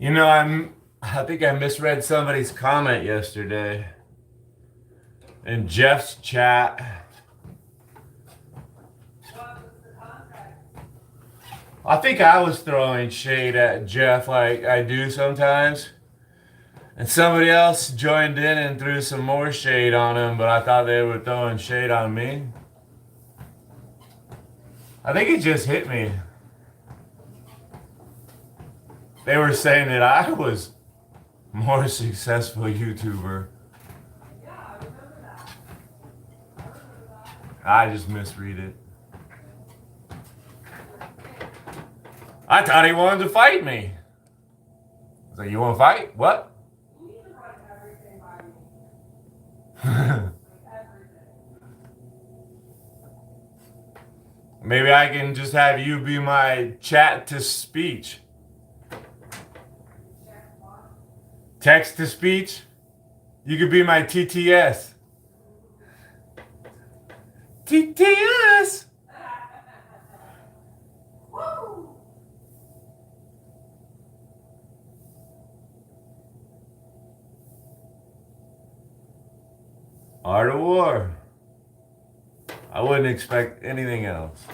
I think I misread somebody's comment yesterday in Jeff's chat. I think I was throwing shade at Jeff like I do sometimes. And somebody else joined in and threw some more shade on him, but I thought they were throwing shade on me. I think it just hit me. They were saying that I was more successful YouTuber. I just misread it. I thought he wanted to fight me. I was like, you want to fight? What? Maybe I can just have you be my chat to speech. Text to speech? You could be my TTS. TTS! Art of War. I wouldn't expect anything else.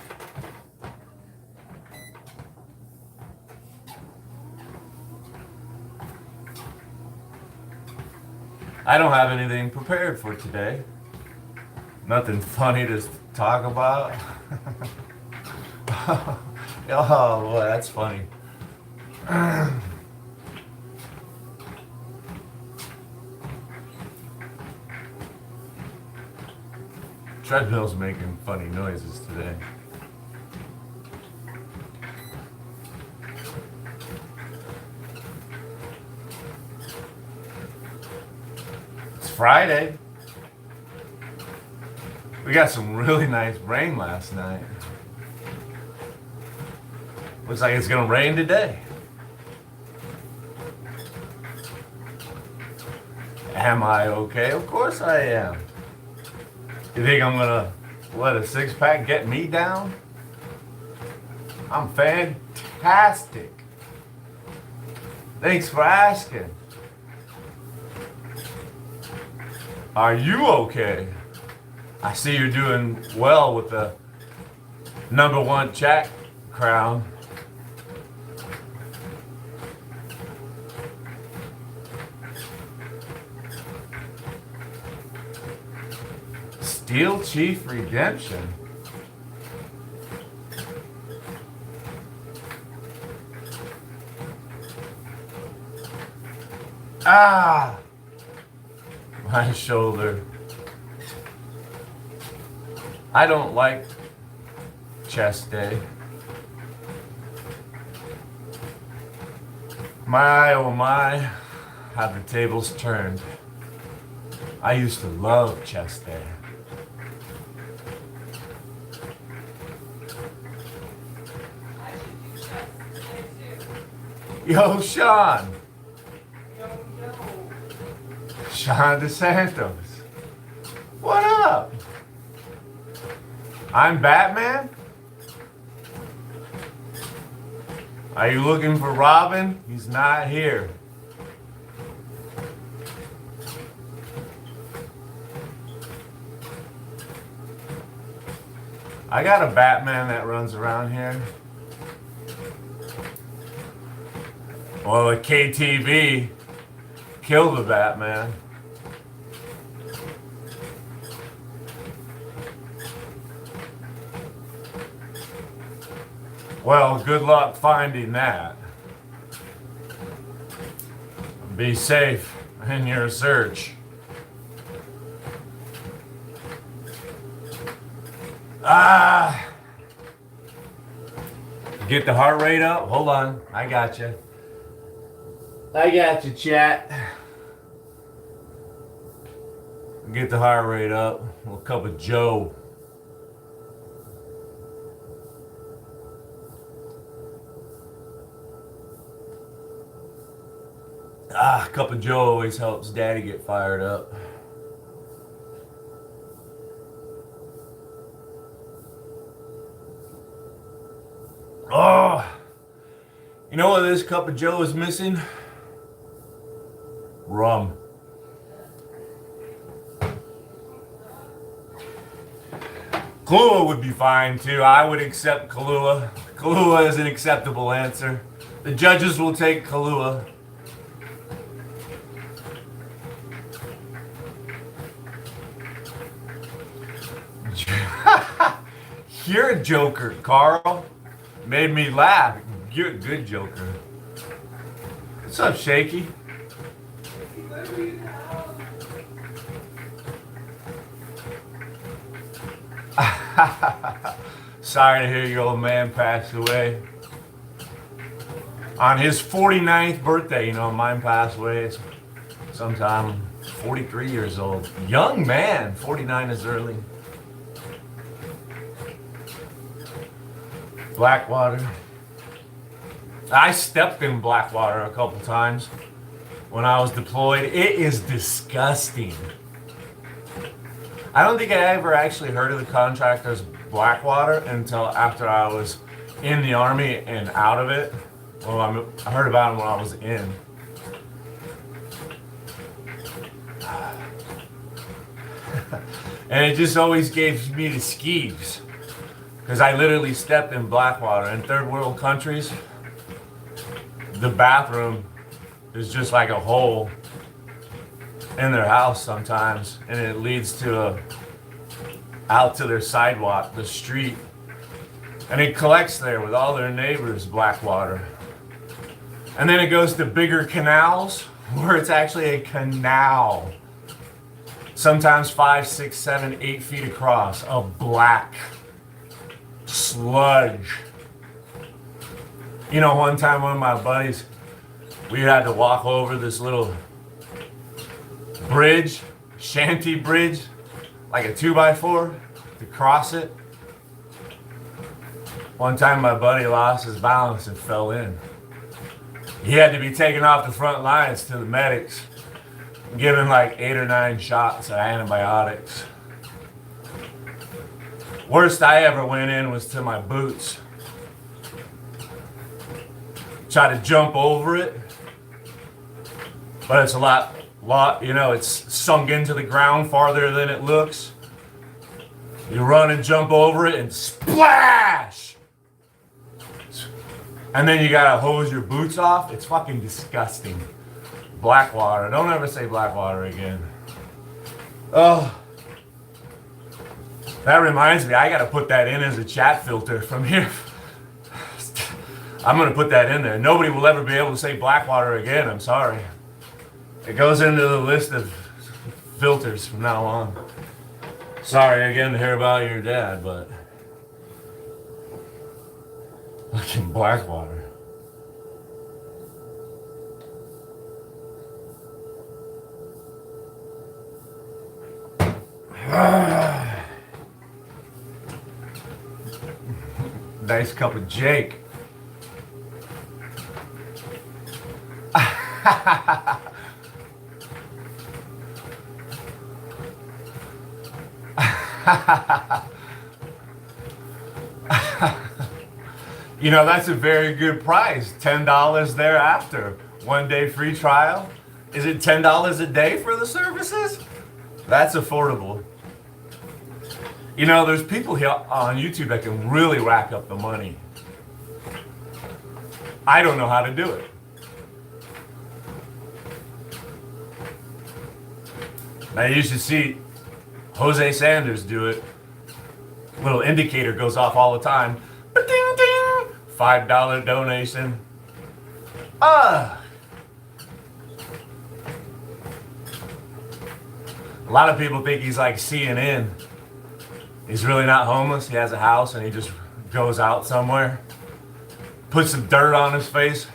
I don't have anything prepared for today. Nothing funny to talk about. Oh boy, that's funny. Treadmill's making funny noises today. It's Friday. We got some really nice rain last night. Looks like it's gonna rain today. Am I okay? Of course I am. You think I'm gonna let a six-pack get me down? I'm fantastic. Thanks for asking. Are you okay? I see you're doing well with the #1 chat crown. Steel Chief Redemption. Ah! My shoulder. I don't like chest day. My oh my, how the tables turned. I used to love chest day. Yo, Sean. Sean DeSantos. What up? I'm Batman? Are you looking for Robin? He's not here. I got a Batman that runs around here. Well, the KTV killed the Batman. Well, good luck finding that. Be safe in your search. Ah! Get the heart rate up? Hold on. I got you. I got you, chat. Get the heart rate up. A little cup of Joe. A cup of Joe always helps Daddy get fired up. Oh, You know what this cup of Joe is missing? Rum. Kahlua would be fine too. I would accept Kahlua. Kahlua is an acceptable answer. The judges will take Kahlua. You're a joker, Carl. Made me laugh. You're a good joker. What's up, Shaky? Sorry to hear your old man passed away. On his 49th birthday, you know, mine passed away sometime 43 years old. Young man, 49 is early. Blackwater. I stepped in Blackwater a couple times when I was deployed. It is disgusting. I don't think I ever actually heard of the contract as Blackwater until after I was in the Army and out of it. Well, I heard about it when I was in. And it just always gave me the skeeves. Because I literally stepped in Blackwater. In third world countries, the bathroom is just like a hole in their house sometimes. And it leads to out to their sidewalk, the street. And it collects there with all their neighbors, Blackwater. And then it goes to bigger canals where it's actually a canal. Sometimes 5, 6, 7, 8 feet across of black sludge. You know, one time one of my buddies, we had to walk over this little bridge, shanty bridge, like a 2x4 to cross it. One time my buddy lost his balance and fell in. He had to be taken off the front lines to the medics, given like 8 or 9 shots of antibiotics. Worst I ever went in was to my boots. Tried to jump over it, but it's a lot, you know, it's sunk into the ground farther than it looks. You run and jump over it and splash! And then you gotta hose your boots off. It's fucking disgusting. Blackwater. Don't ever say Blackwater again. Oh. That reminds me, I gotta put that in as a chat filter from here. I'm gonna put that in there. Nobody will ever be able to say Blackwater again, I'm sorry. It goes into the list of filters from now on. Sorry again to hear about your dad, but fucking Blackwater. Nice cup of Jake. You know, that's a very good price. $10 thereafter. 1 day free trial. Is it $10 a day for the services? That's affordable. You know, there's people here on YouTube that can really rack up the money. I don't know how to do it. Now you should see Jose Sanders do it. Little indicator goes off all the time. $5 donation. A lot of people think he's like CNN. He's really not homeless. He has a house and he just goes out somewhere, puts some dirt on his face,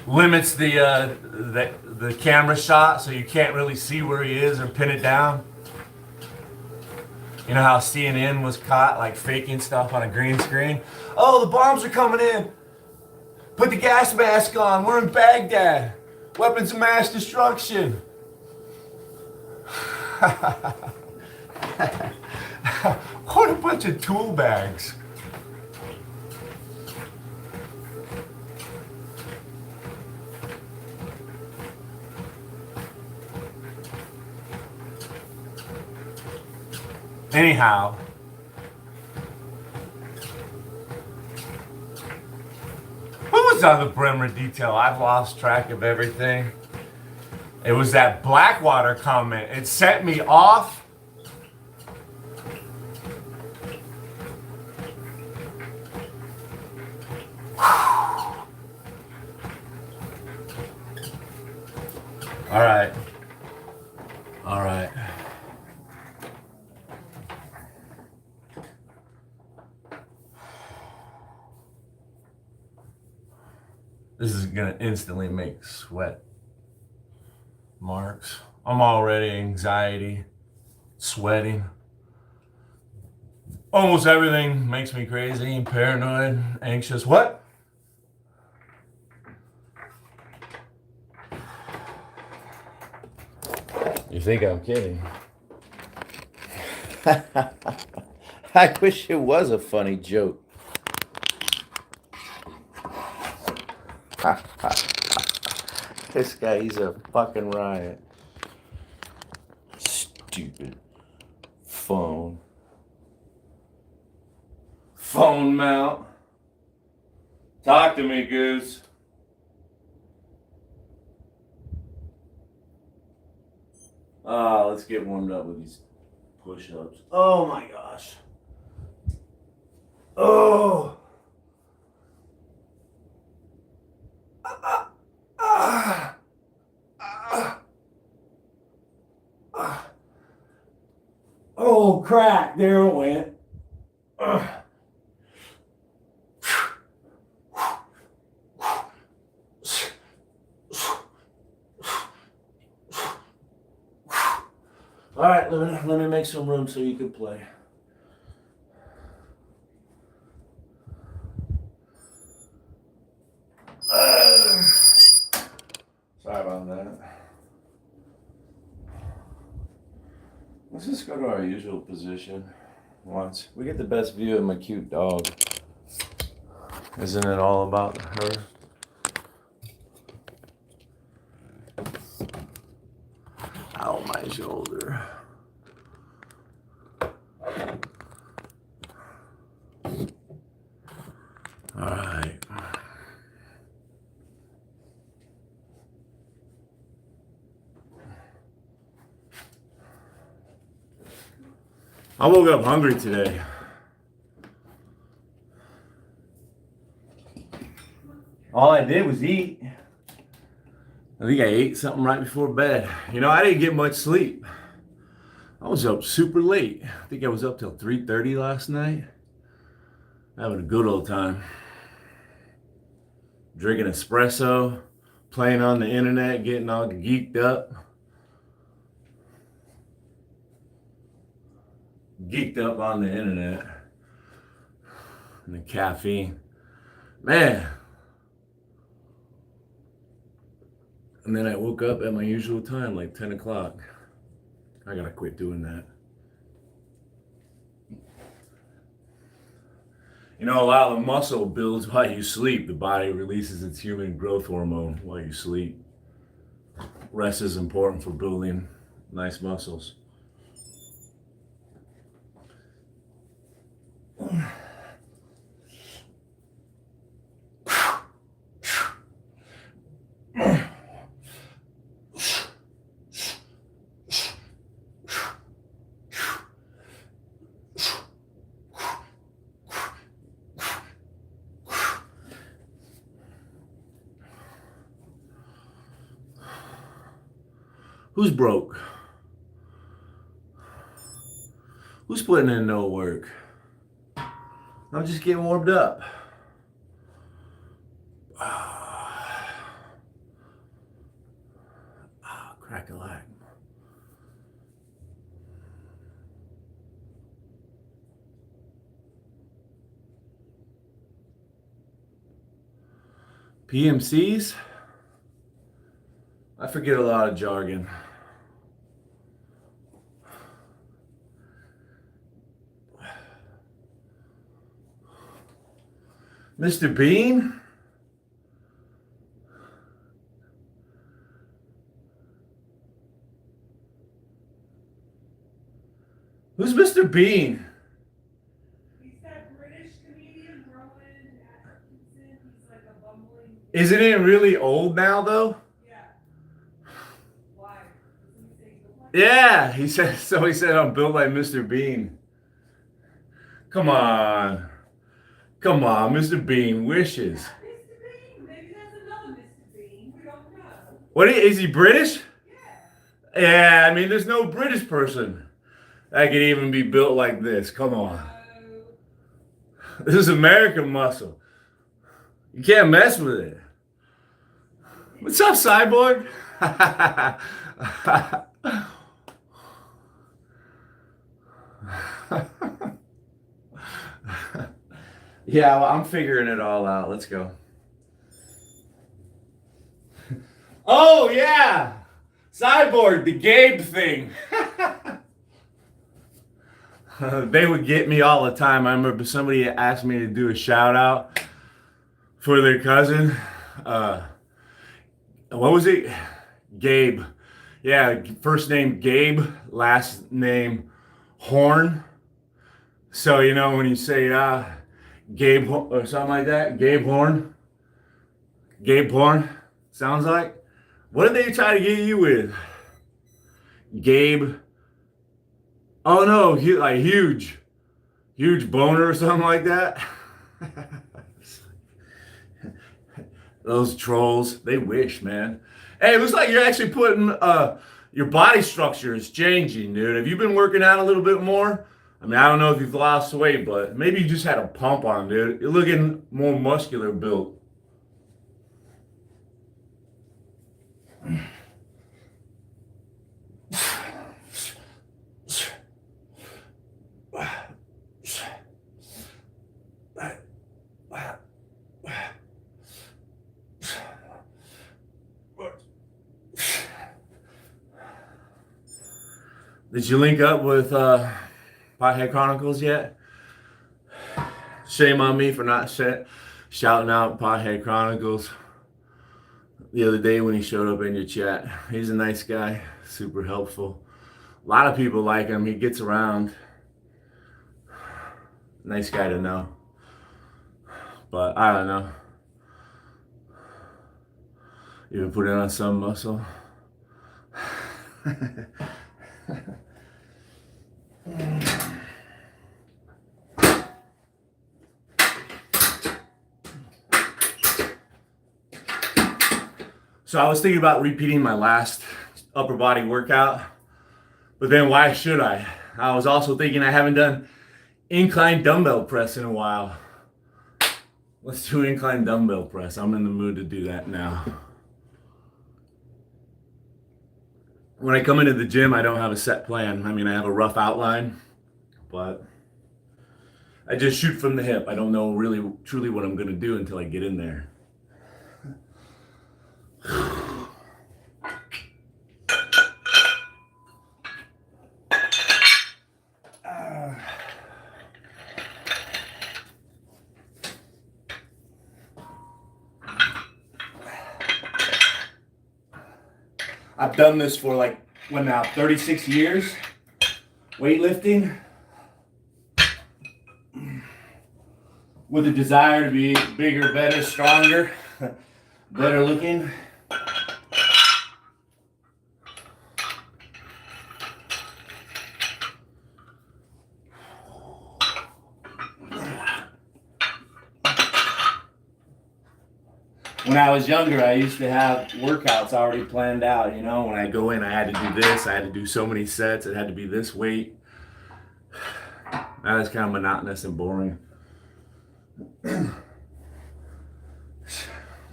limits the camera shot so you can't really see where he is or pin it down. You know how CNN was caught like faking stuff on a green screen? Oh, the bombs are coming in. Put the gas mask on. We're in Baghdad. Weapons of mass destruction. What a bunch of tool bags. Anyhow, what was on the perimeter detail? I've lost track of everything. It was that Blackwater comment. It set me off. All right. All right. This is gonna instantly make sweat marks. I'm already anxiety, sweating. Almost everything makes me crazy, paranoid, anxious. What? You think I'm kidding? I wish it was a funny joke. This guy, he's a fucking riot. Stupid phone. Phone mount. Talk to me, Goose. Let's get warmed up with these push-ups. Oh my gosh. Oh. Oh crap, there it went. All right, let me make some room so you can play. Sorry about that. Let's just go to our usual position once. We get the best view of my cute dog. Isn't it all about her? Ow, my shoulder. All right. I woke up hungry today. All I did was eat. I think I ate something right before bed. You know, I didn't get much sleep. I was up super late. I think I was up till 3:30 last night. Having a good old time. Drinking espresso, playing on the internet, getting all geeked up. Geeked up on the internet. And the caffeine. Man. And then I woke up at my usual time, like 10 o'clock. I gotta quit doing that. You know, a lot of the muscle builds while you sleep. The body releases its human growth hormone while you sleep. Rest is important for building nice muscles. Who's broke? Who's putting in no work? I'm just getting warmed up. Crack-a-lack. PMCs? I forget a lot of jargon. Mr. Bean? Who's Mr. Bean? He's that British comedian, Rowan Atkinson. He's like a bumbling. Isn't it really old now, though? Yeah. Why? Doesn't he say he look like Yeah, he said. So he said I'm built like Mr. Bean. Come on, come on, Mr. Bean wishes. Mr. Bean? Maybe that's another Mr. Bean. We don't know. What is he British? Yeah. Yeah, I mean, there's no British person that could even be built like this. Come on, this is American muscle. You can't mess with it. What's up, Cyborg? Yeah, well, I'm figuring it all out. Let's go. Oh, yeah. Cyborg, the Gabe thing. They would get me all the time. I remember somebody asked me to do a shout out for their cousin. What was it? Gabe. Yeah, first name Gabe, last name Horn. So, you know, when you say Gabe or something like that, Gabe Horn. Gabe Horn, sounds like. What did they try to get you with? Gabe. Oh no, like huge boner or something like that. Those trolls, they wish, man. Hey, it looks like you're actually putting your body structure is changing, dude. Have you been working out a little bit more? I mean, I don't know if you've lost weight, but maybe you just had a pump on, dude. You're looking more muscular built. Did you link up with Pothead Chronicles yet? Shame on me for not shouting out Pothead Chronicles the other day when he showed up in your chat. He's a nice guy, super helpful. A lot of people like him. He gets around. Nice guy to know. But I don't know. Even put on some muscle. So I was thinking about repeating my last upper body workout, but then why should I? I was also thinking I haven't done incline dumbbell press in a while. Let's do incline dumbbell press. I'm in the mood to do that now. When I come into the gym, I don't have a set plan. I mean, I have a rough outline, but I just shoot from the hip. I don't know really, truly what I'm going to do until I get in there. I've done this for like, what now, 36 years? Weightlifting. With a desire to be bigger, better, stronger, better looking. When I was younger, I used to have workouts already planned out. You know, when I go in, I had to do this. I had to do so many sets. It had to be this weight. That was kind of monotonous and boring.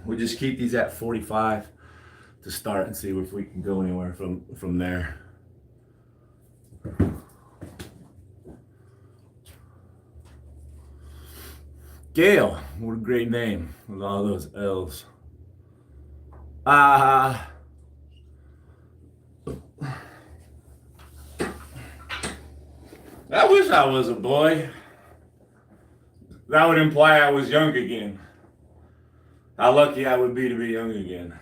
We'll just keep these at 45 to start and see if we can go anywhere from there. Gail, what a great name with all those L's. I wish I was a boy. That would imply I was young again. How lucky I would be to be young again.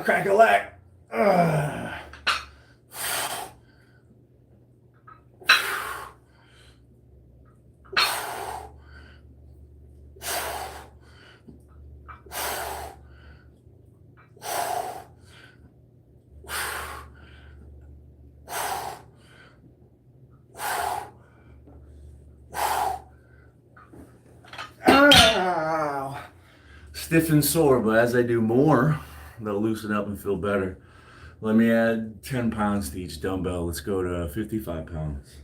crack a leg. Stiff and sore, but as I do more, they'll loosen up and feel better. Let me add 10 pounds to each dumbbell. Let's go to 55 pounds.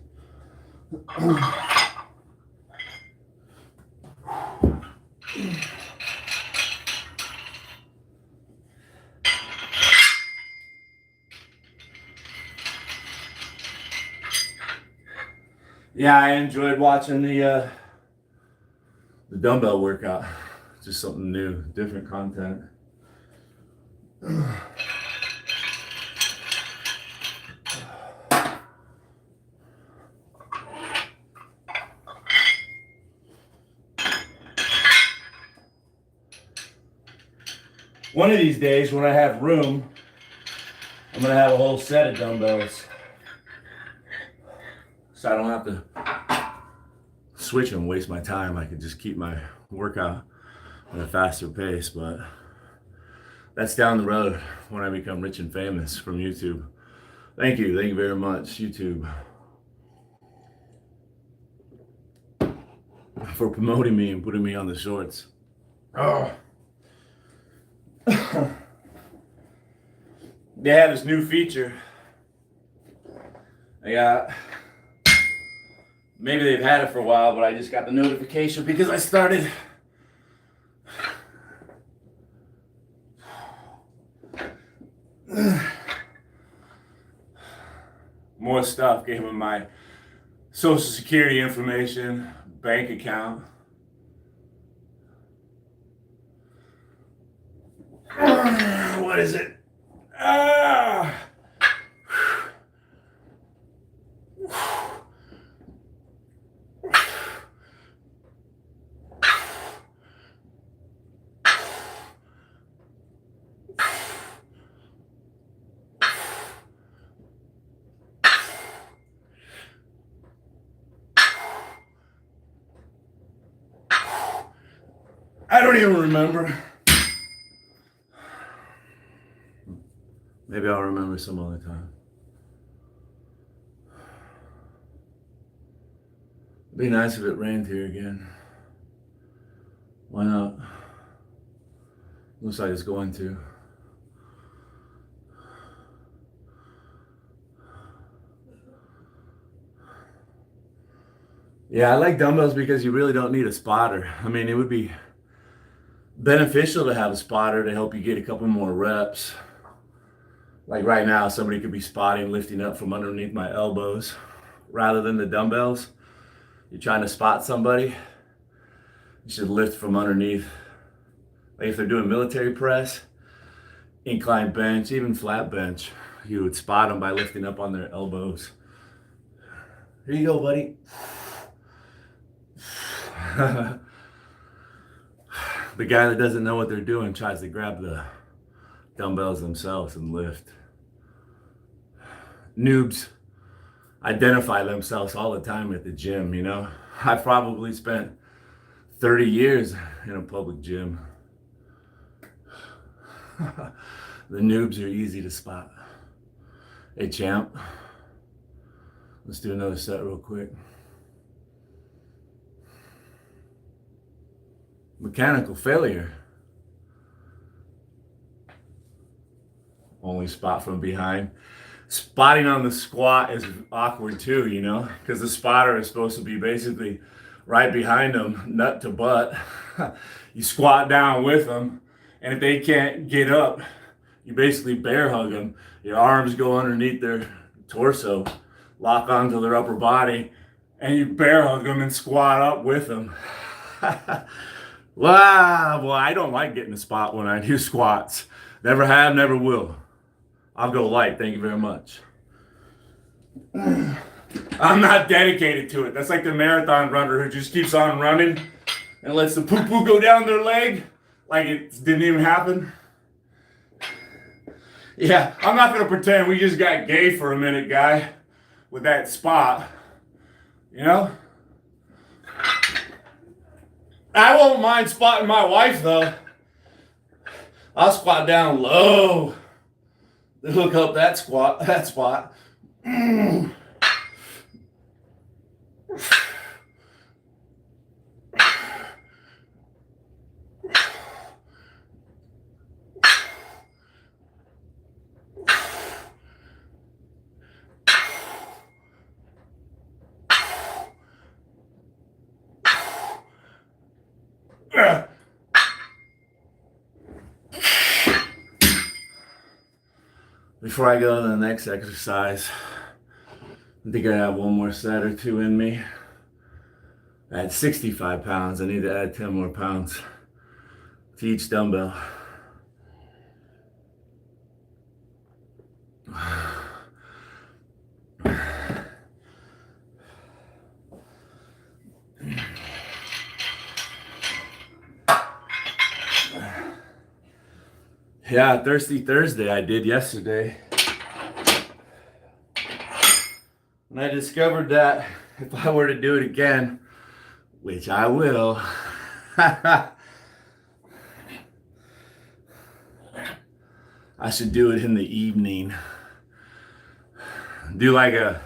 Yeah, I enjoyed watching the dumbbell workout. Just something new, different content. One of these days when I have room, I'm gonna have a whole set of dumbbells. So I don't have to switch and waste my time. I can just keep my workout at a faster pace, but that's down the road when I become rich and famous from YouTube. Thank you very much, YouTube, for promoting me and putting me on the shorts. Oh. They have this new feature. Maybe they've had it for a while, but I just got the notification because I started more stuff. Gave them my social security information, bank account. What is it? I don't even remember. Maybe I'll remember some other time. It'd be nice if it rained here again. Why not? Looks like it's going to. Yeah, I like dumbbells because you really don't need a spotter. I mean, it would be beneficial to have a spotter to help you get a couple more reps. Like right now, somebody could be spotting, lifting up from underneath my elbows rather than the dumbbells. You're trying to spot somebody, you should lift from underneath. Like if they're doing military press, incline bench, even flat bench, you would spot them by lifting up on their elbows. Here you go, buddy. The guy that doesn't know what they're doing tries to grab the dumbbells themselves and lift. Noobs identify themselves all the time at the gym, you know? I've probably spent 30 years in a public gym. The noobs are easy to spot. Hey, champ. Let's do another set real quick. Mechanical failure. Only spot from behind. Spotting on the squat is awkward too, you know, because the spotter is supposed to be basically right behind them, nut to butt. You squat down with them, and if they can't get up, you basically bear hug them. Your arms go underneath their torso, lock onto their upper body, and you bear hug them and squat up with them. Wow, well, I don't like getting a spot when I do squats. Never have, never will. I'll go light, thank you very much. I'm not dedicated to it. That's like the marathon runner who just keeps on running and lets the poo-poo go down their leg like it didn't even happen. Yeah, I'm not gonna pretend we just got gay for a minute, guy, with that spot. You know? I won't mind spotting my wife though. I'll squat down low to hook up that spot. Before I go to the next exercise, I think I have one more set or two in me. I had 65 pounds. I need to add 10 more pounds to each dumbbell. Yeah, Thirsty Thursday I did yesterday. And I discovered that if I were to do it again, which I will, I should do it in the evening. Do like a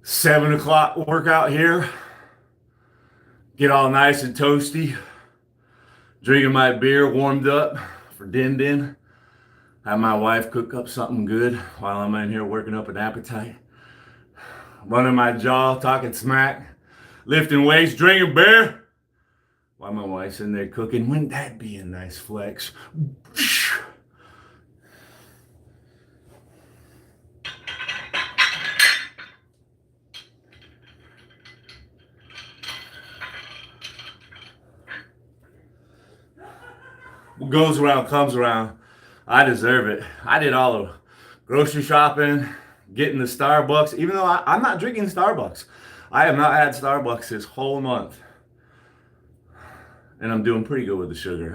7 o'clock workout here. Get all nice and toasty. Drinking my beer warmed up for din. Have my wife cook up something good while I'm in here working up an appetite. Running my jaw, talking smack, lifting weights, drinking beer. While my wife's in there cooking. Wouldn't that be a nice flex? What goes around comes around. I deserve it. I did all the grocery shopping, getting the Starbucks, even though I'm not drinking Starbucks. I have not had Starbucks this whole month. And I'm doing pretty good with the sugar.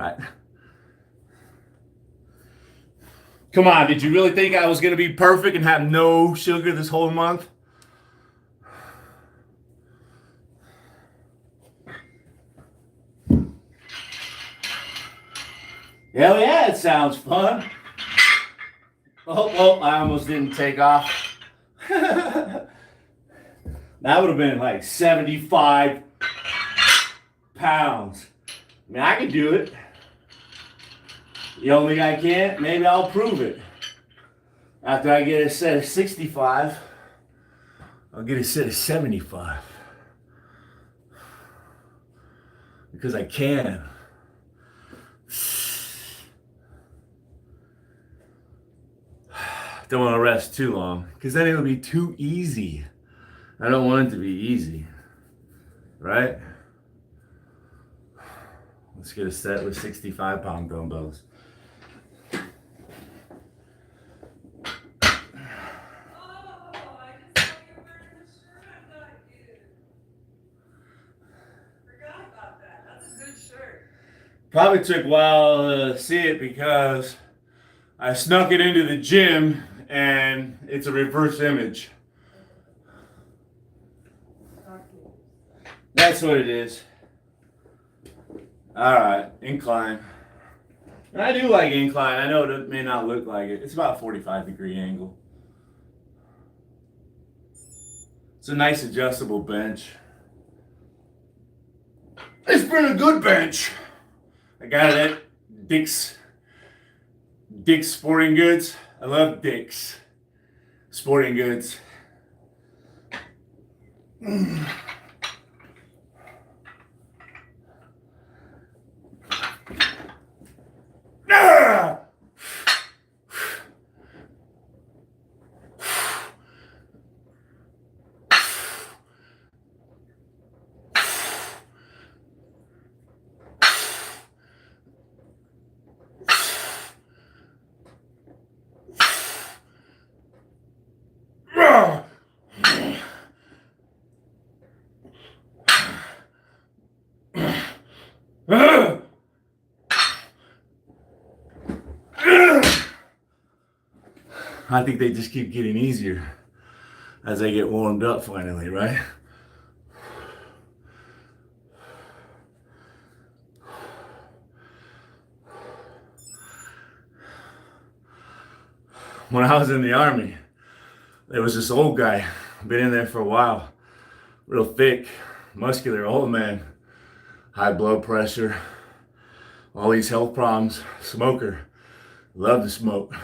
Come on, did you really think I was going to be perfect and have no sugar this whole month? Hell yeah, it sounds fun. Oh, I almost didn't take off. That would have been like 75 pounds. I mean, I could do it. You don't think I can't? Maybe I'll prove it. After I get a set of 65, I'll get a set of 75. Because I can. Don't want to rest too long, because then it'll be too easy. I don't want it to be easy, right? Let's get a set with 65-pound dumbbells. Oh, I just saw you wearing the shirt I got you. Forgot about that. That's a good shirt. Probably took a while to see it because I snuck it into the gym and it's a reverse image. That's what it is. Alright, incline. And I do like incline. I know it may not look like it. It's about a 45-degree angle. It's a nice adjustable bench. It's been a good bench. I got it at Dick's Sporting Goods. I love Dick's Sporting Goods. I think they just keep getting easier as they get warmed up finally, right? When I was in the army, there was this old guy, been in there for a while, real thick, muscular, old man, high blood pressure, all these health problems, smoker, loved to smoke.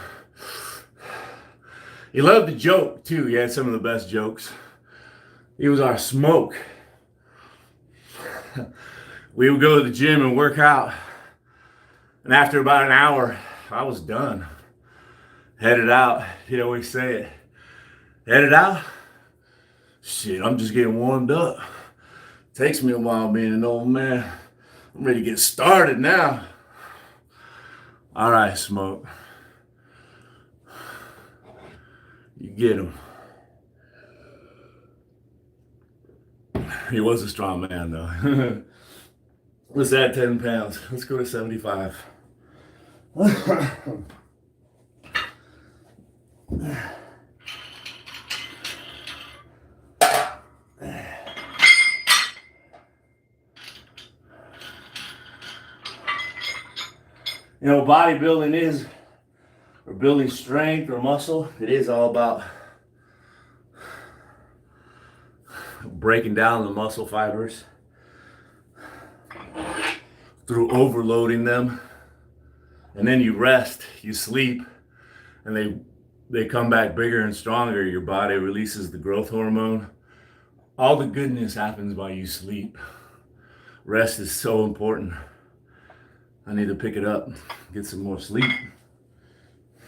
He loved to joke too. He had some of the best jokes. He was our smoke. We would go to the gym and work out. And after about an hour, I was done. Headed out. He'd always say it. Headed out? Shit, I'm just getting warmed up. Takes me a while being an old man. I'm ready to get started now. All right, smoke. You get him. He was a strong man, though. Let's add 10 pounds. Let's go to 75. You know, bodybuilding is, or building strength or muscle, it is all about breaking down the muscle fibers through overloading them. And then you rest, you sleep, and they come back bigger and stronger. Your body releases the growth hormone. All the goodness happens while you sleep. Rest is so important. I need to pick it up, get some more sleep.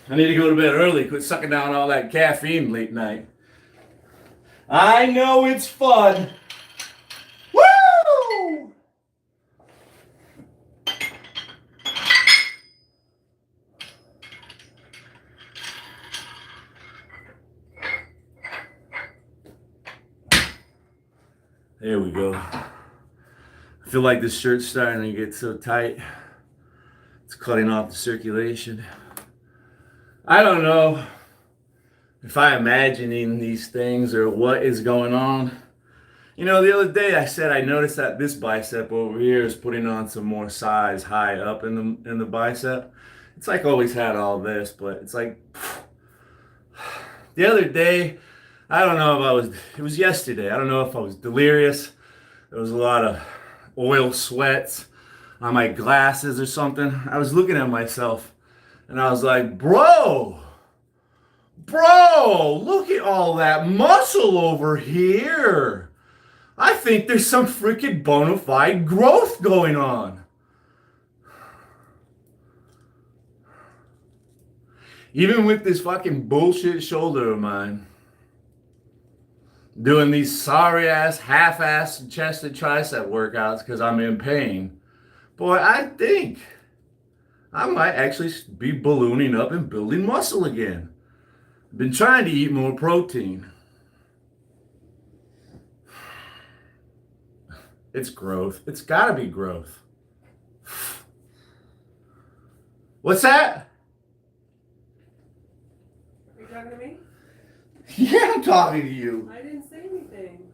I need to go to bed early, quit sucking down all that caffeine late night. I know it's fun. Woo! There we go. I feel like this shirt's starting to get so tight. It's cutting off the circulation. I don't know if I'm imagining these things or what is going on. You know, the other day I said I noticed that this bicep over here is putting on some more size high up in the bicep. It's like always had all this, but it's like the other day, I don't know if it was yesterday. I don't know if I was delirious. There was a lot of oil sweats on my glasses or something. I was looking at myself and I was like, bro, look at all that muscle over here. I think there's some freaking bona fide growth going on. Even with this fucking bullshit shoulder of mine, doing these sorry ass, half-ass chest and tricep workouts because I'm in pain. Boy, I think I might actually be ballooning up and building muscle again. I've been trying to eat more protein. It's growth. It's gotta be growth. What's that? Are you talking to me? Yeah, I'm talking to you. I didn't say anything.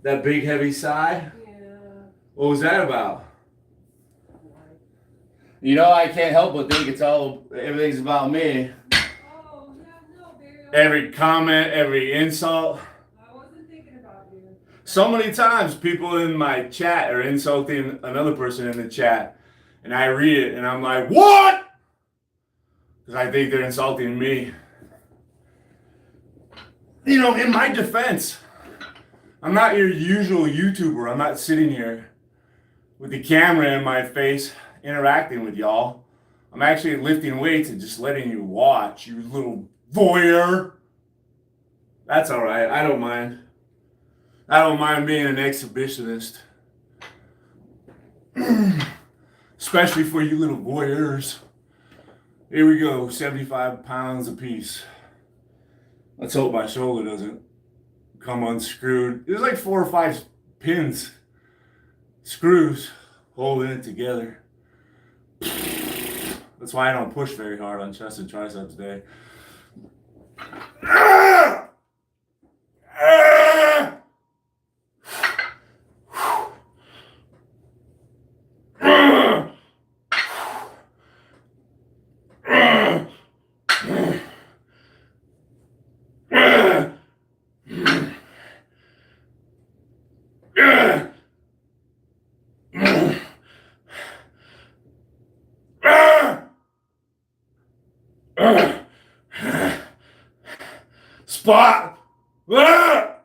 That big heavy sigh? Yeah. What was that about? You know, I can't help but think everything's about me. Oh, no, baby. Every comment, every insult. I wasn't thinking about you. So many times people in my chat are insulting another person in the chat. And I read it and I'm like, what? Because I think they're insulting me. You know, in my defense, I'm not your usual YouTuber. I'm not sitting here with the camera in my face interacting with y'all. I'm actually lifting weights and just letting you watch, you little voyeur. That's all right. I don't mind. I don't mind being an exhibitionist. Especially for you little voyeurs. Here we go, 75 pounds apiece. Let's hope my shoulder doesn't come unscrewed. There's like 4 or 5 pins, screws, holding it together. That's why I don't push very hard on chest and triceps day. Spot. Oh,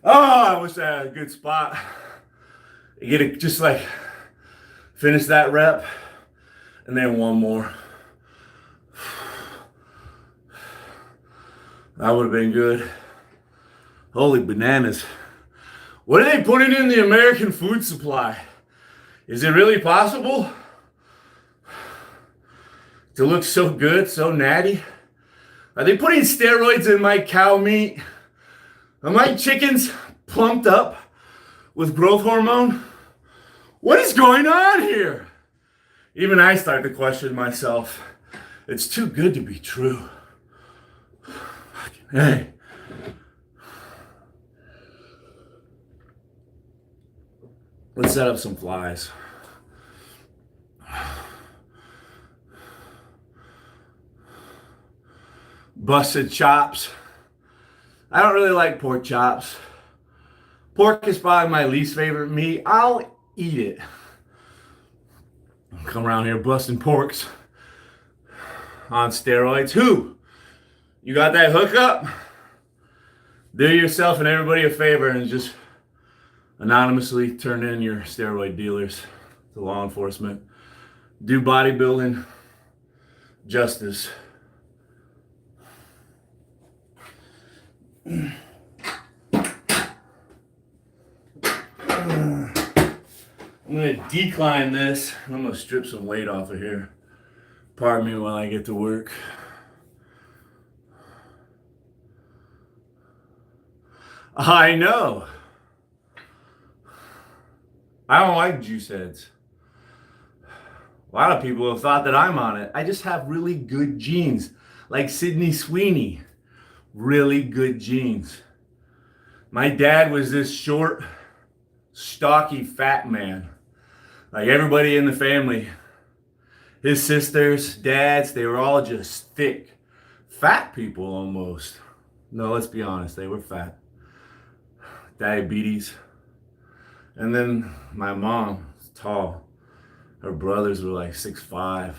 I wish I had a good spot. You get it, just like finish that rep and then one more. That would have been good. Holy bananas. What are they putting in the American food supply? Is it really possible to look so good, so natty? Are they putting steroids in my cow meat? Are my chickens plumped up with growth hormone? What is going on here? Even I start to question myself. It's too good to be true. Hey. Let's set up some flies. Busted chops. I don't really like pork chops. Pork is probably my least favorite meat. I'll eat it. Come around here busting porks on steroids. Who? You got that hookup? Do yourself and everybody a favor and just anonymously turn in your steroid dealers to law enforcement. Do bodybuilding justice. I'm going to decline this. I'm going to strip some weight off of here. Pardon me while I get to work. I know. I don't like juice heads. A lot of people have thought that I'm on it. I just have really good genes. Like Sydney Sweeney. Really good genes. My dad was this short, stocky, fat man. Like everybody in the family. His sisters, dads, they were all just thick. Fat people almost. No, let's be honest, they were fat. Diabetes. And then my mom, tall. Her brothers were like 6'5".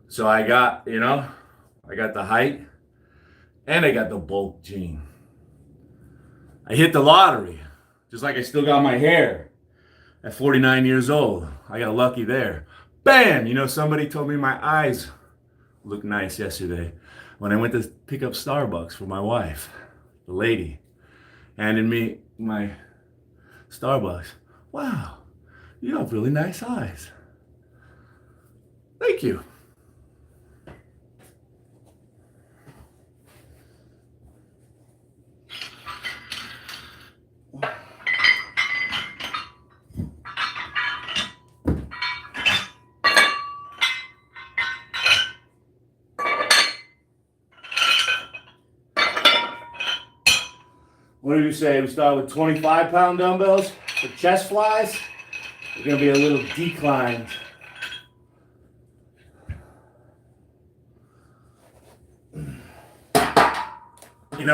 So I got, I got the height and I got the bulk gene. I hit the lottery, just like I still got my hair at 49 years old. I got lucky there. Bam! Somebody told me my eyes looked nice yesterday when I went to pick up Starbucks for my wife. The lady handed me my Starbucks. Wow, you have really nice eyes. Thank you. What do you say? We start with 25-pound dumbbells for chest flies. We're going to be a little declined.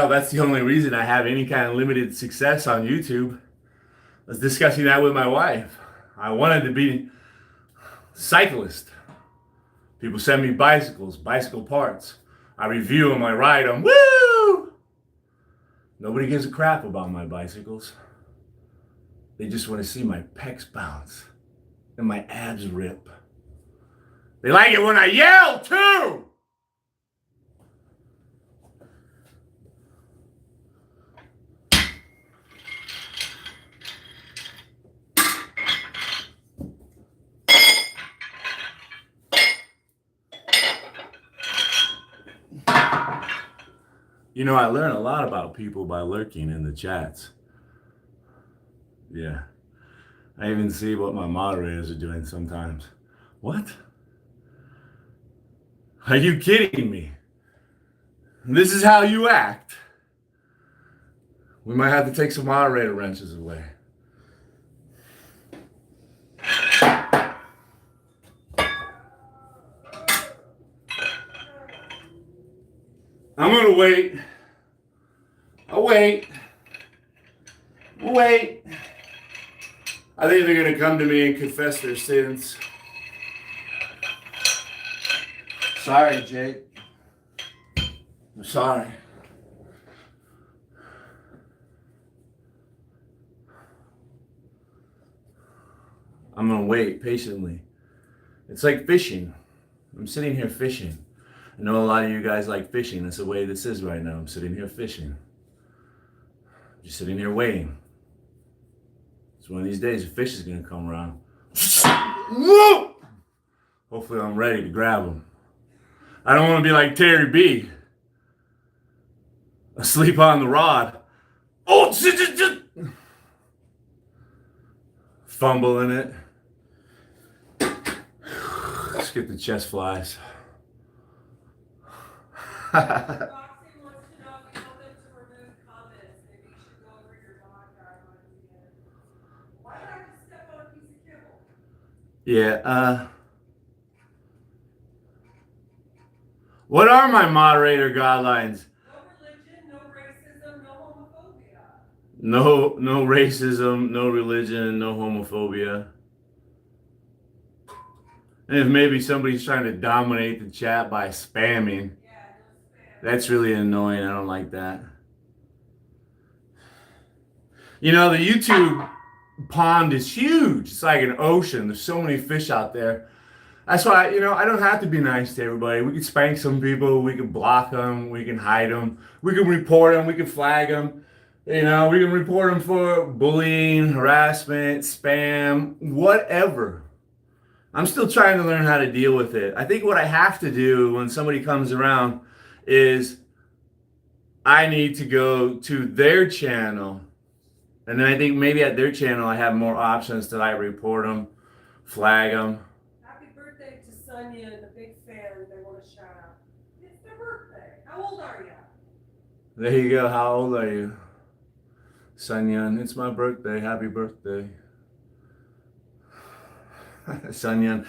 That's the only reason I have any kind of limited success on YouTube. I was discussing that with my wife. I wanted to be a cyclist. People send me bicycles, bicycle parts. I review them, I ride them. Woo! Nobody gives a crap about my bicycles. They just want to see my pecs bounce and my abs rip. They like it when I yell too! I learn a lot about people by lurking in the chats. Yeah. I even see what my moderators are doing sometimes. What? Are you kidding me? This is how you act. We might have to take some moderator wrenches away. I'm gonna wait. I'll wait. Wait. I think they're gonna come to me and confess their sins. Sorry, Jake. I'm sorry. I'm gonna wait patiently. It's like fishing. I'm sitting here fishing. I know a lot of you guys like fishing. That's the way this is right now. I'm sitting here fishing. Just sitting here waiting. So one of these days, a fish is gonna come around. Hopefully, I'm ready to grab him. I don't want to be like Terry B. Asleep on the rod. Oh, fumbling it. Let's get the chest flies. Boxing wants to know if you want them to remove comments. Maybe you should go over your dog guidelines again. Why did I just step on a piece of kibble? Yeah, what are my moderator guidelines? No religion, no racism, no homophobia. No racism, no religion, no homophobia. And if maybe somebody's trying to dominate the chat by spamming, Yeah, no spam. that's really annoying. I don't like that. You know, the YouTube pond is huge. It's like an ocean. There's so many fish out there. That's why, I don't have to be nice to everybody. We can spank some people. We can block them. We can hide them. We can report them. We can flag them. We can report them for bullying, harassment, spam, whatever. I'm still trying to learn how to deal with it. I think what I have to do when somebody comes around is I need to go to their channel. And then I think maybe at their channel I have more options to like report them, flag them. Happy birthday to Sonia and a big fan. They want to shout out. It's their birthday. How old are you? There you go. How old are you? Sunyan, it's my birthday. Happy birthday. Sunyan,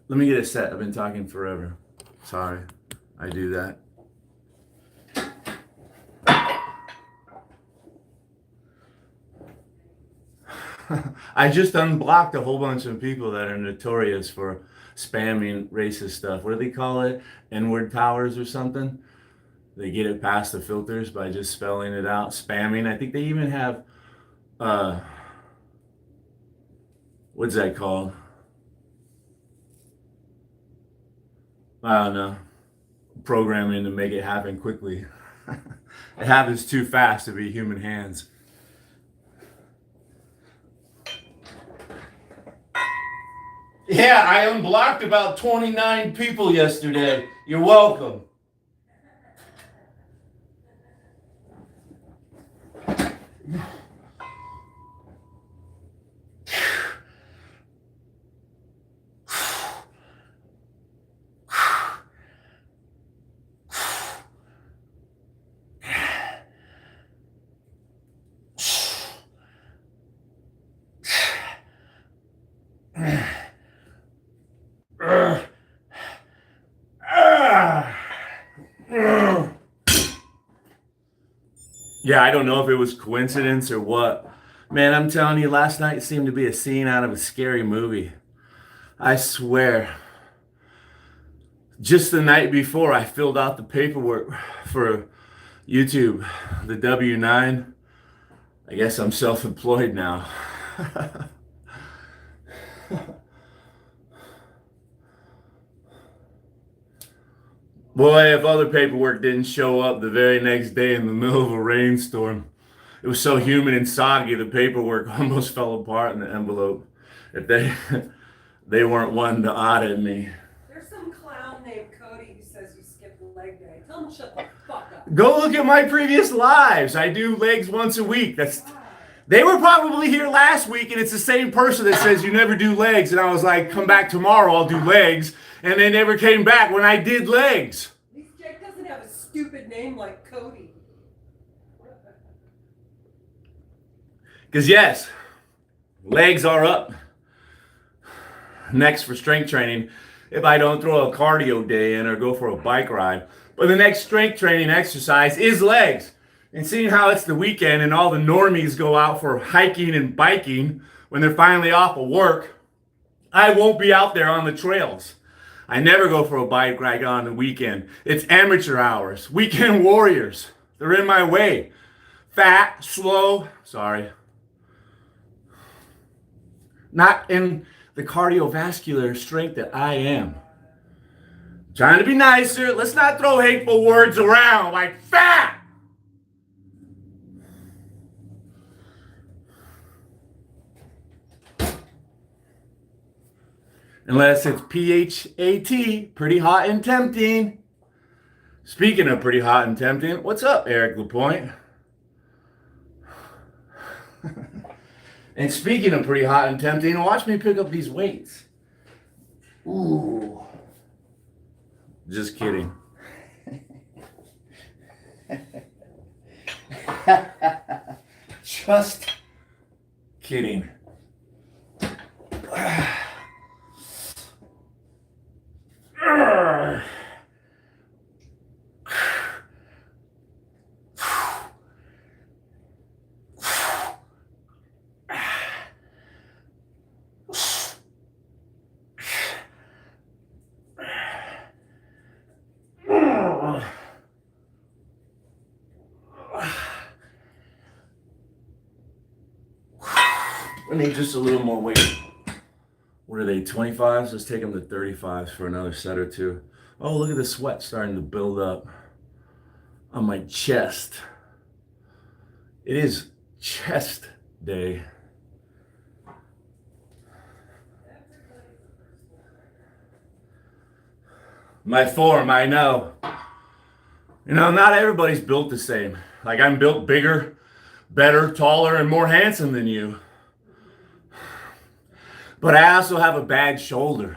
let me get a set. I've been talking forever. Sorry, I do that. I just unblocked a whole bunch of people that are notorious for spamming racist stuff. What do they call it? N-word powers or something? They get it past the filters by just spelling it out. Spamming. I think they even have, what's that called? I don't know. Programming to make it happen quickly. It happens too fast to be human hands. Yeah, I unblocked about 29 people yesterday. You're welcome. Yeah, I don't know if it was coincidence or what. Man, I'm telling you, last night seemed to be a scene out of a scary movie. I swear. Just the night before, I filled out the paperwork for YouTube, the W-9. I guess I'm self-employed now. Boy, if other paperwork didn't show up the very next day in the middle of a rainstorm. It was so humid and soggy, the paperwork almost fell apart in the envelope. If they weren't one to audit me. There's some clown named Cody who says you skipped leg day. Tell him to shut the fuck up. Go look at my previous lives. I do legs once a week. They were probably here last week, and it's the same person that says you never do legs. And I was like, come back tomorrow, I'll do legs. And they never came back when I did legs. At least Jake doesn't have a stupid name like Cody. Because yes, legs are up next for strength training if I don't throw a cardio day in or go for a bike ride. But the next strength training exercise is legs. And seeing how it's the weekend and all the normies go out for hiking and biking when they're finally off of work, I won't be out there on the trails. I never go for a bike ride on the weekend. It's amateur hours. Weekend warriors. They're in my way. Fat, slow, sorry. Not in the cardiovascular strength that I am. Trying to be nicer. Let's not throw hateful words around like fat. Unless it's PHAT, pretty hot and tempting. Speaking of pretty hot and tempting, what's up, Eric LaPointe? And speaking of pretty hot and tempting, watch me pick up these weights. Ooh. Just kidding. Just kidding. I need just a little more weight. What are they, 25s? Let's take them to 35s for another set or two. Oh, look at the sweat starting to build up on my chest. It is chest day. My form, I know. You know, not everybody's built the same. Like, I'm built bigger, better, taller, and more handsome than you. But I also have a bad shoulder.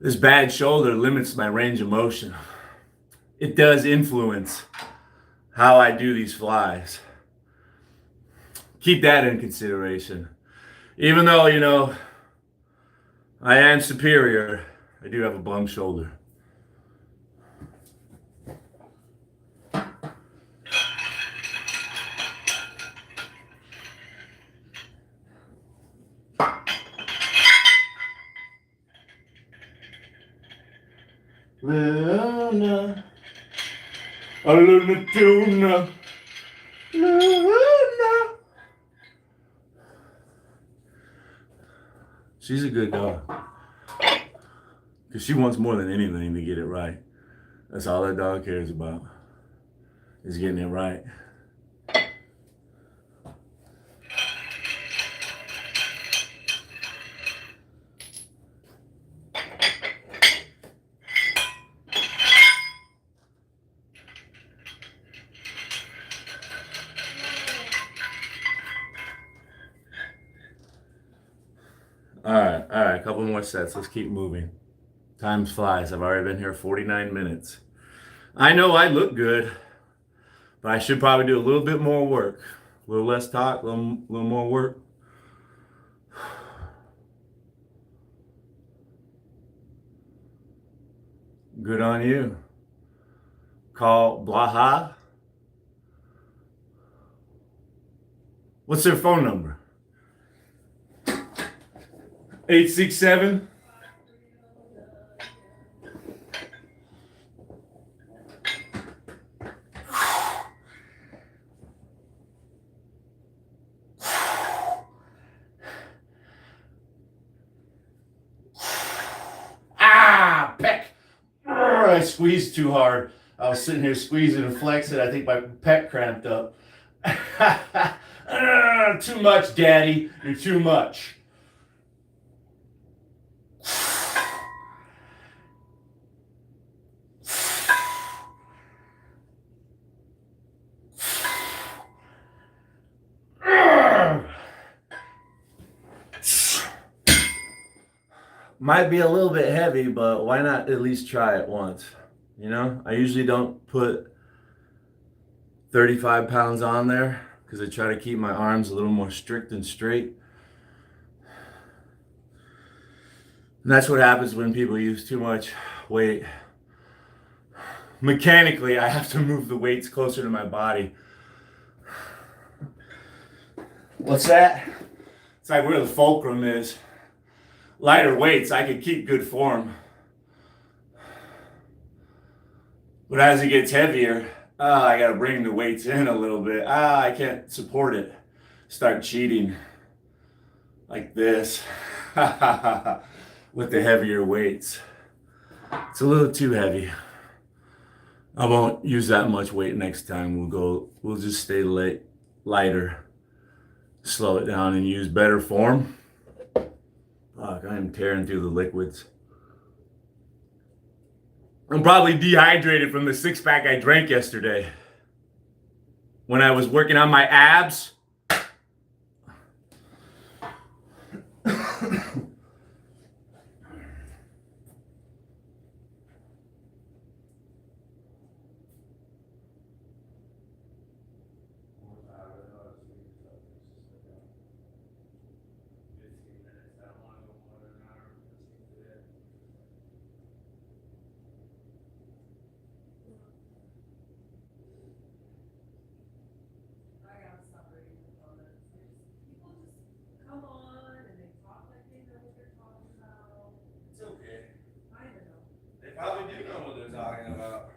This bad shoulder limits my range of motion. It does influence how I do these flies. Keep that in consideration. Even though, you know, I am superior, I do have a bum shoulder. Luna, a Luna tuna, Luna. She's a good dog. Because she wants more than anything to get it right. That's all that dog cares about, is getting it right. All right, a couple more sets. Let's keep moving. Time flies. I've already been here 49 minutes. I know I look good, but I should probably do a little bit more work. A little less talk, a little more work. Good on you. Call Blaha. What's their phone number? 867. Pec. I squeezed too hard. I was sitting here squeezing and flexing. I think my pec cramped up. Too much, Daddy. You're too much. Might be a little bit heavy, but why not at least try it once? You know, I usually don't put 35 pounds on there because I try to keep my arms a little more strict and straight. And that's what happens when people use too much weight. Mechanically, I have to move the weights closer to my body. What's that? It's like where the fulcrum is. Lighter weights, I could keep good form. But as it gets heavier, I gotta bring the weights in a little bit. I can't support it. Start cheating. Like this. With the heavier weights. It's a little too heavy. I won't use that much weight next time. We'll just stay lighter. Slow it down and use better form. Fuck, I am tearing through the liquids. I'm probably dehydrated from the 6-pack I drank yesterday. When I was working on my abs. Probably do know what they're talking about.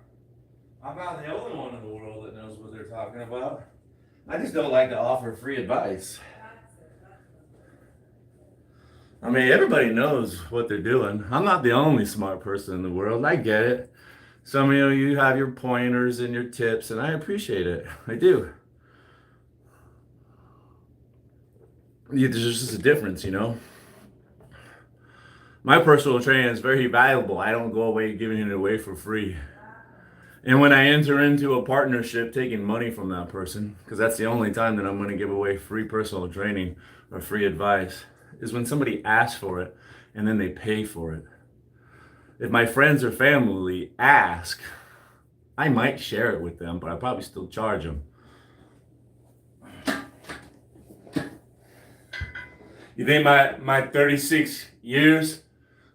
I'm not the only one in the world that knows what they're talking about. I just don't like to offer free advice. I mean, everybody knows what they're doing. I'm not the only smart person in the world. I get it. Some of you have your pointers and your tips, and I appreciate it. I do. There's just a difference, you know? My personal training is very valuable. I don't go away giving it away for free. And when I enter into a partnership, taking money from that person, because that's the only time that I'm going to give away free personal training or free advice, is when somebody asks for it and then they pay for it. If my friends or family ask, I might share it with them, but I probably still charge them. You think my 36 years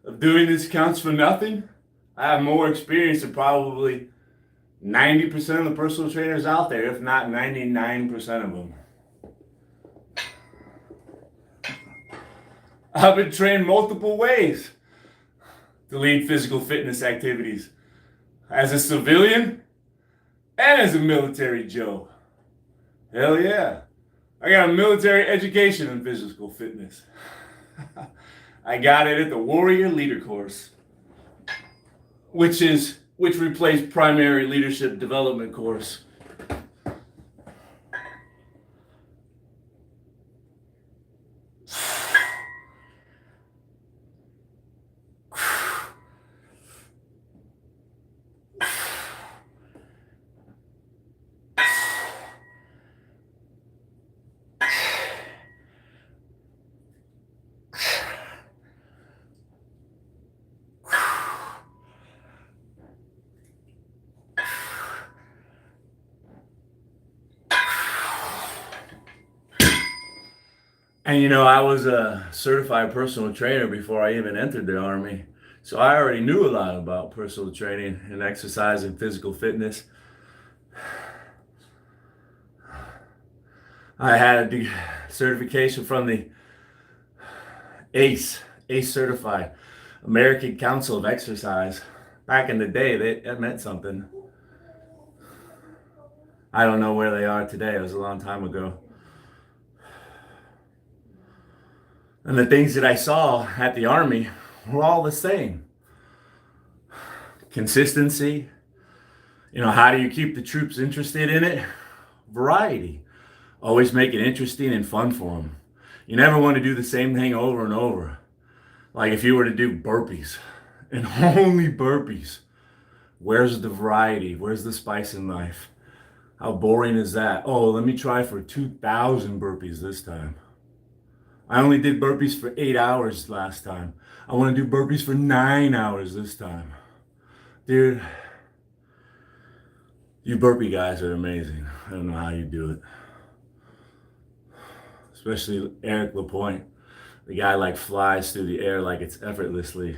of doing this counts for nothing? I have more experience than probably 90% of the personal trainers out there, if not 99% of them. I've been trained multiple ways to lead physical fitness activities. As a civilian and as a military Joe. Hell yeah. I got a military education in physical fitness. I got it at the Warrior Leader course, which replaced primary leadership development course. And you know, I was a certified personal trainer before I even entered the Army. So I already knew a lot about personal training and exercise and physical fitness. I had the certification from the ACE certified, American Council of Exercise. Back in the day, that meant something. I don't know where they are today. It was a long time ago. And the things that I saw at the Army were all the same. Consistency. You know, how do you keep the troops interested in it? Variety. Always make it interesting and fun for them. You never want to do the same thing over and over. Like if you were to do burpees and only burpees, where's the variety? Where's the spice in life? How boring is that? Oh, let me try for 2,000 burpees this time. I only did burpees for 8 hours last time. I want to do burpees for 9 hours this time. Dude, you burpee guys are amazing. I don't know how you do it. Especially Eric LaPointe. The guy like flies through the air like it's effortlessly.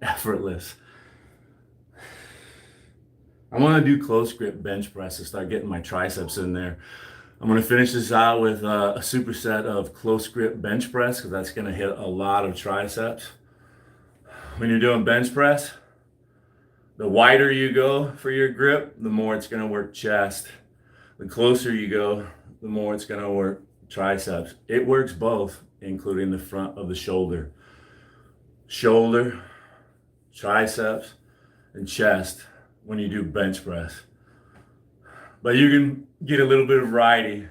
Effortless. I want to do close grip bench press to start getting my triceps in there. I'm going to finish this out with a superset of close grip bench press because that's going to hit a lot of triceps. When you're doing bench press, the wider you go for your grip, the more it's going to work chest. The closer you go, the more it's going to work triceps. It works both, including the front of the shoulder. Shoulder, triceps, and chest when you do bench press. But you can get a little bit of variety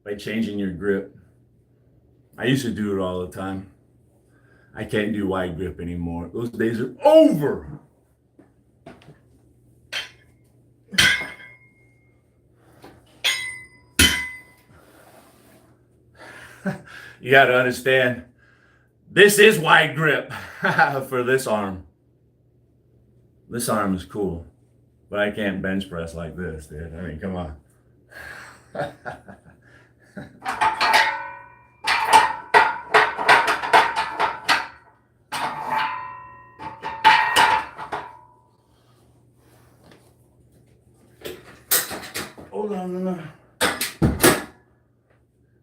by changing your grip. I used to do it all the time. I can't do wide grip anymore. Those days are over. You got to understand, this is wide grip for this arm. This arm is cool, but I can't bench press like this, dude. I mean, come on. Hold on.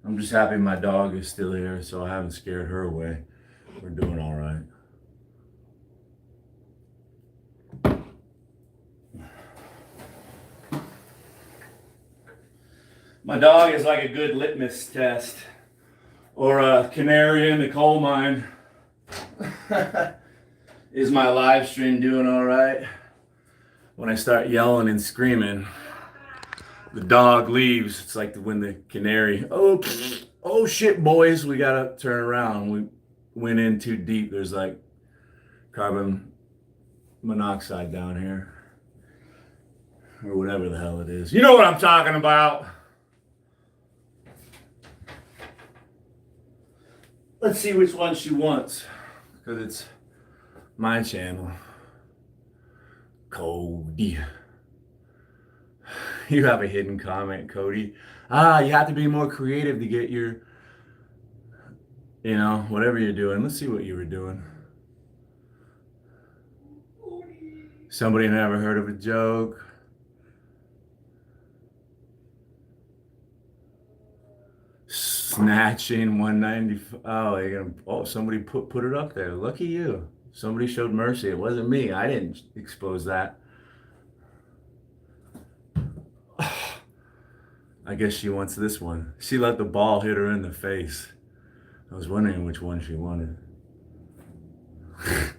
I'm just happy my dog is still here, so I haven't scared her away. We're doing all right. My dog is like a good litmus test, or a canary in the coal mine. Is my live stream doing all right? When I start yelling and screaming, the dog leaves. It's like when the canary, oh shit, boys, we gotta turn around. We went in too deep. There's like carbon monoxide down here, or whatever the hell it is. You know what I'm talking about. Let's see which one she wants, because it's my channel. Cody. You have a hidden comment, Cody. You have to be more creative to get your, whatever you're doing. Let's see what you were doing. Somebody never heard of a joke. Snatching 190. Somebody put it up there. Lucky you. Somebody showed mercy. It wasn't me. I didn't expose that. I guess she wants this one. She let the ball hit her in the face. I was wondering which one she wanted. I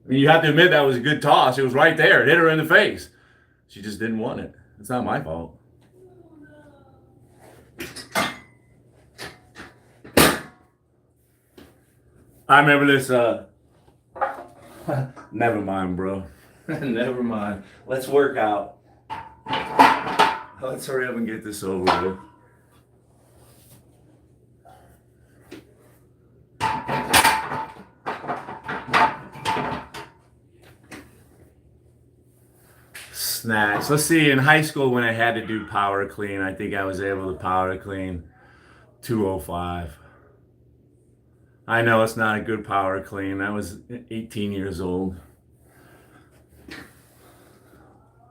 mean, you have to admit that was a good toss. It was right there. It hit her in the face. She just didn't want it. It's not my fault. I remember this, never mind, bro. Never mind. Let's work out. Let's hurry up and get this over with. Snacks. Let's see, in high school when I had to do power clean, I think I was able to power clean 205. I know it's not a good power clean. I was 18 years old.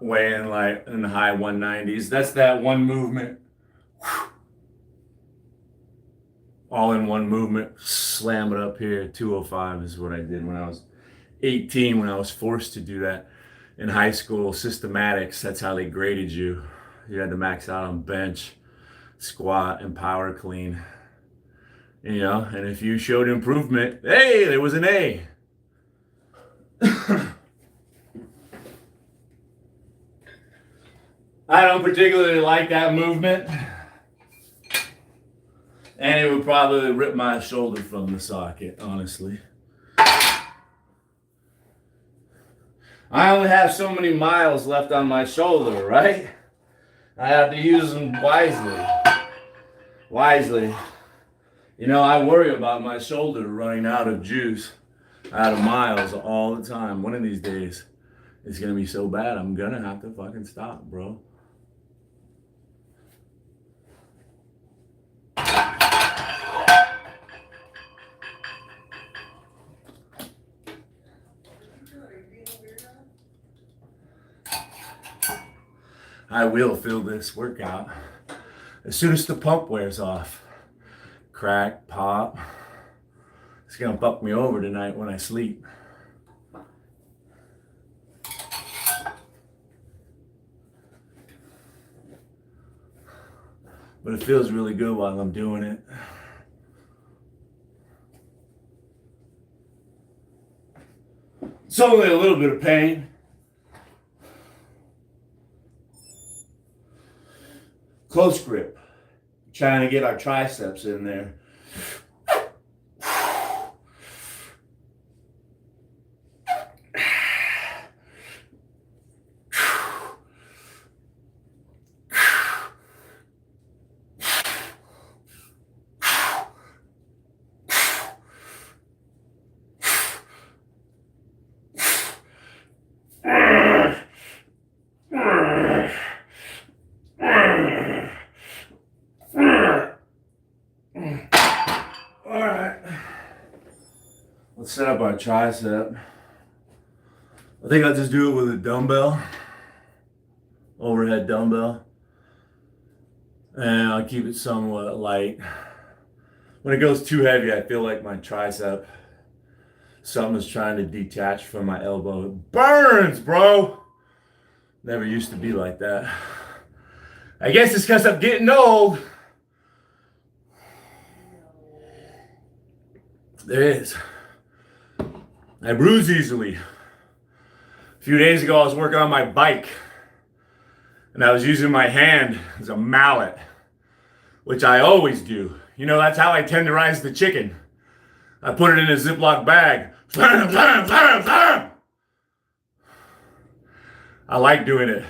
Weighing like in the high 190s. That's that one movement. All in one movement. Slam it up here. 205 is what I did when I was 18, when I was forced to do that in high school. Systematics, that's how they graded you. You had to max out on bench, squat, and power clean. And if you showed improvement, hey, there was an A. I don't particularly like that movement. And it would probably rip my shoulder from the socket, honestly. I only have so many miles left on my shoulder, right? I have to use them wisely. wisely. You know, I worry about my shoulder running out of juice, out of miles all the time. One of these days, it's gonna be so bad, I'm gonna have to fucking stop, bro. I will feel this workout as soon as the pump wears off. Crack, pop. It's gonna fuck me over tonight when I sleep. But it feels really good while I'm doing it. It's only a little bit of pain. Close grip. Trying to get our triceps in there. Let's set up our tricep. I think I'll just do it with a dumbbell, overhead dumbbell, and I'll keep it somewhat light. When it goes too heavy, I feel like my tricep, something's trying to detach from my elbow. It burns, bro. Never used to be like that. I guess it's because I'm getting old. There is. I bruise easily. A few days ago, I was working on my bike, and I was using my hand as a mallet, which I always do. You know, that's how I tenderize the chicken. I put it in a Ziploc bag. Blam, blam, blam, blam. I like doing it.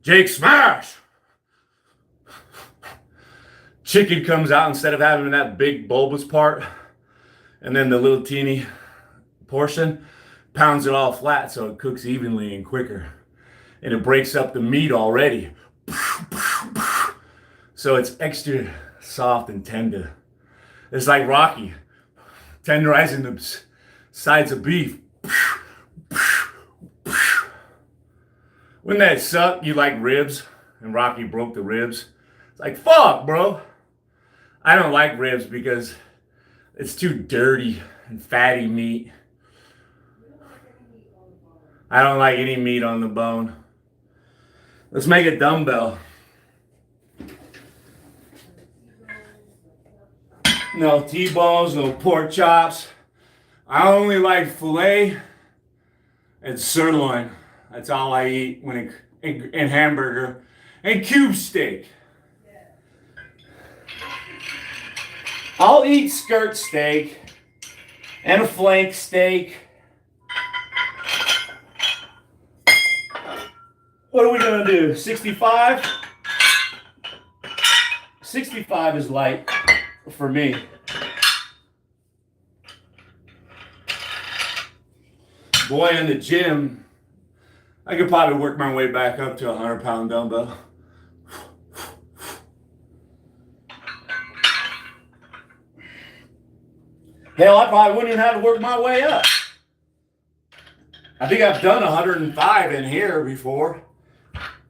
Jake smash! Chicken comes out instead of having that big bulbous part, and then the little teeny portion, pounds it all flat so it cooks evenly and quicker. And it breaks up the meat already. So it's extra soft and tender. It's like Rocky, tenderizing the sides of beef. Wouldn't that suck? You like ribs, and Rocky broke the ribs. It's like, fuck, bro. I don't like ribs because it's too dirty and fatty meat. I don't like any meat on the bone. Let's make a dumbbell. No T-bones, no pork chops. I only like filet and sirloin. That's all I eat when and hamburger and cube steak. I'll eat skirt steak and a flank steak. What are we gonna do? 65? 65 is light for me. Boy, in the gym, I could probably work my way back up to a 100-pound dumbbell. Hell, I probably wouldn't even have to work my way up. I think I've done 105 in here before.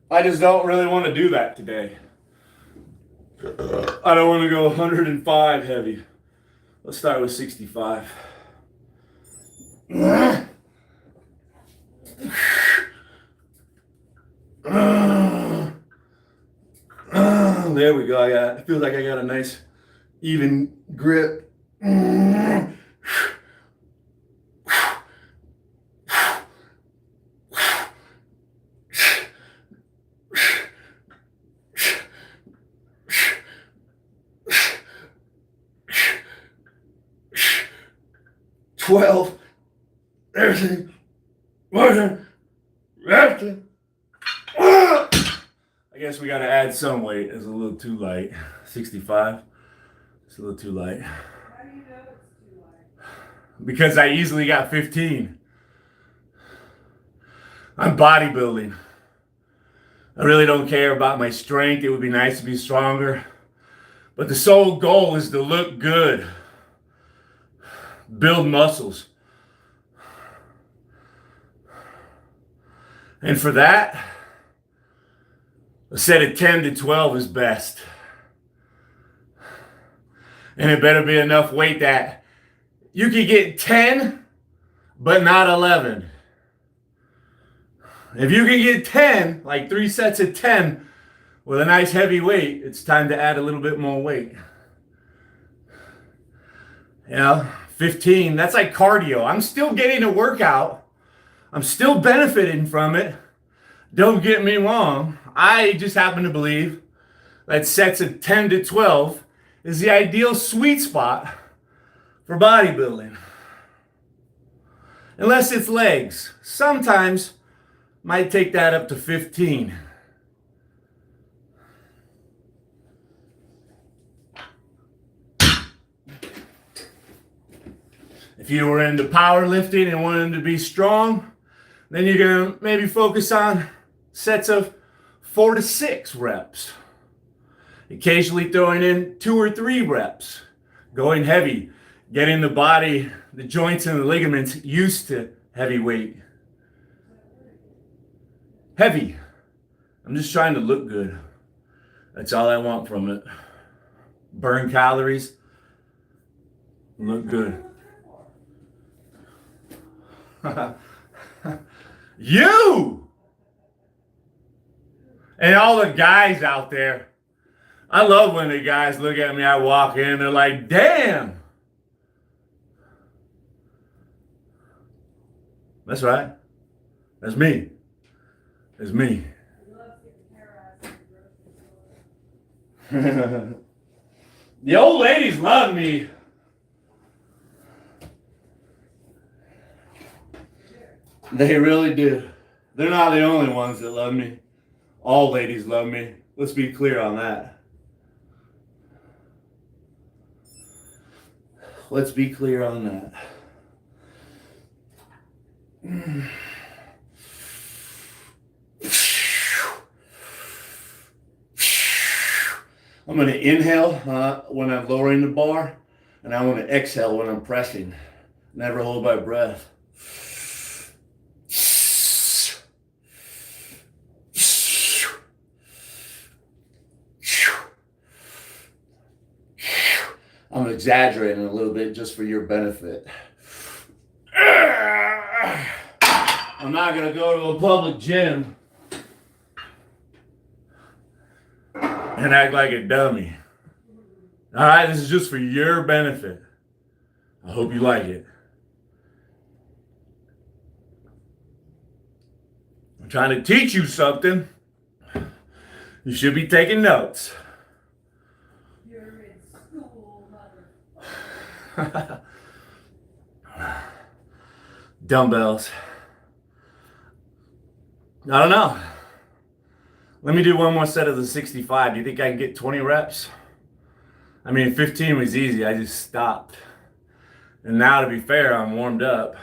I just don't really want to do that today. I don't want to go 105 heavy. Let's start with 65. There we go. I feel like I got a nice even grip. 12, 13, 14, 15. I guess we got to add some weight. It's a little too light. 65. It's a little too light. How do you know it's too light? Because I easily got 15. I'm bodybuilding. I really don't care about my strength. It would be nice to be stronger. But the sole goal is to look good. Build muscles. And for that, a set of 10 to 12 is best. And it better be enough weight that you can get 10, but not 11. If you can get 10, like 3 sets of 10 with a nice heavy weight, it's time to add a little bit more weight. 15, that's like cardio. I'm still getting a workout. I'm still benefiting from it. Don't get me wrong. I just happen to believe that sets of 10 to 12 is the ideal sweet spot for bodybuilding. Unless it's legs. Sometimes might take that up to 15. If you were into powerlifting and wanted to be strong, then you're going to maybe focus on sets of 4 to 6 reps. Occasionally throwing in 2 or 3 reps. Going heavy. Getting the body, the joints and the ligaments used to heavy weight. Heavy. I'm just trying to look good. That's all I want from it. Burn calories. Look good. You! And all the guys out there. I love when the guys look at me, I walk in, they're like, damn! That's right. That's me. That's me. The old ladies love me. They really do. They're not the only ones that love me. All ladies love me. Let's be clear on that. Let's be clear on that. I'm going to inhale when I'm lowering the bar, and I want to exhale when I'm pressing. Never hold my breath. I'm exaggerating a little bit just for your benefit. I'm not going to go to a public gym and act like a dummy. All right, this is just for your benefit. I hope you like it. I'm trying to teach you something. You should be taking notes. You're in school, mother. Dumbbells. I don't know. Let me do one more set of the 65. Do you think I can get 20 reps? I mean, 15 was easy. I just stopped. And now, to be fair, I'm warmed up.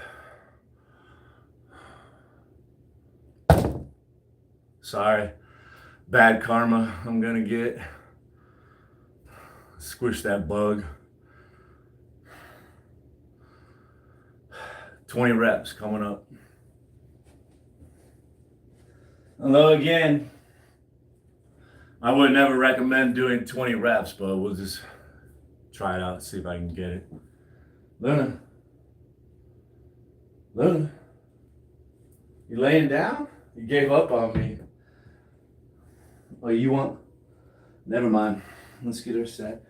Sorry. Bad karma I'm gonna get. Squish that bug. 20 reps coming up. Hello again. I would never recommend doing 20 reps, but we'll just try it out, see if I can get it. Luna. Luna. You laying down? You gave up on me. Oh, you want? Never mind. Let's get her set.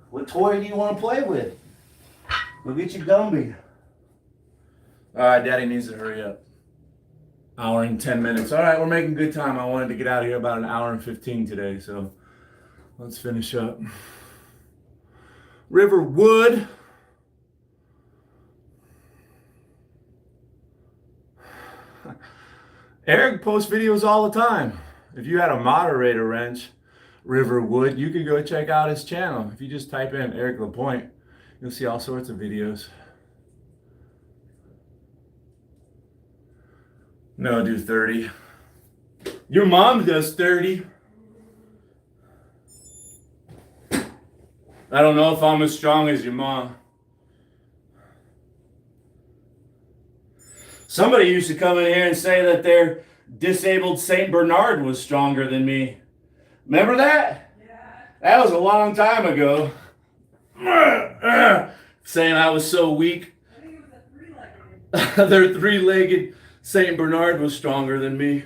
What toy do you want to play with? Go get your Gumby. Alright, Daddy needs to hurry up. Hour and 10 minutes. Alright, we're making good time. I wanted to get out of here about an hour and 15 today, so let's finish up. Riverwood. Eric posts videos all the time. If you had a moderator wrench, Riverwood, you could go check out his channel. If you just type in Eric LaPointe, you'll see all sorts of videos. No, do 30. Your mom does 30. I don't know if I'm as strong as your mom. Somebody used to come in here and say that their disabled Saint Bernard was stronger than me. Remember that? Yeah. That was a long time ago. Saying I was so weak. I think it was a three-legged. Their three-legged Saint Bernard was stronger than me.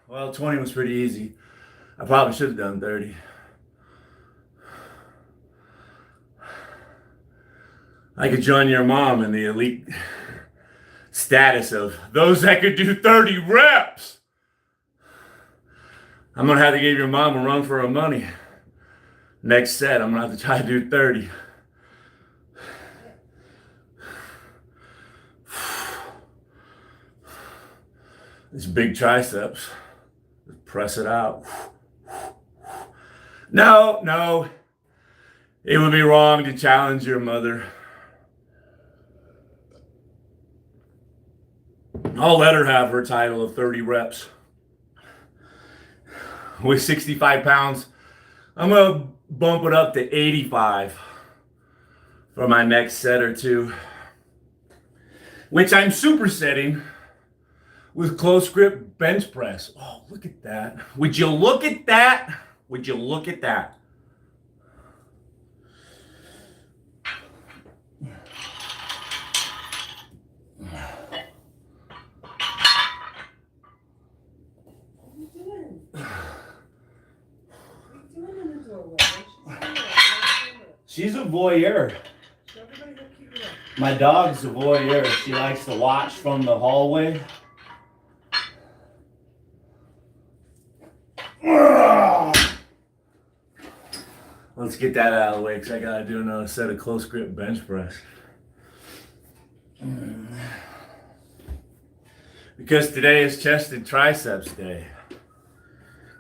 Well, 20 was pretty easy. I probably should have done 30. I could join your mom in the elite status of those that could do 30 reps. I'm going to have to give your mom a run for her money. Next set, I'm going to have to try to do 30. These big triceps. Press it out. No. It would be wrong to challenge your mother. I'll let her have her title of 30 reps. With 65 pounds, I'm going to bump it up to 85 for my next set or two, which I'm supersetting with close grip bench press. Oh, look at that. Would you look at that? Would you look at that? What are you doing? What are you doing in the doorway? She's a voyeur. Everybody go keep it up. My dog's a voyeur. She likes to watch from the hallway. Let's get that out of the way because I got to do another set of close grip bench press. Because today is chest and triceps day.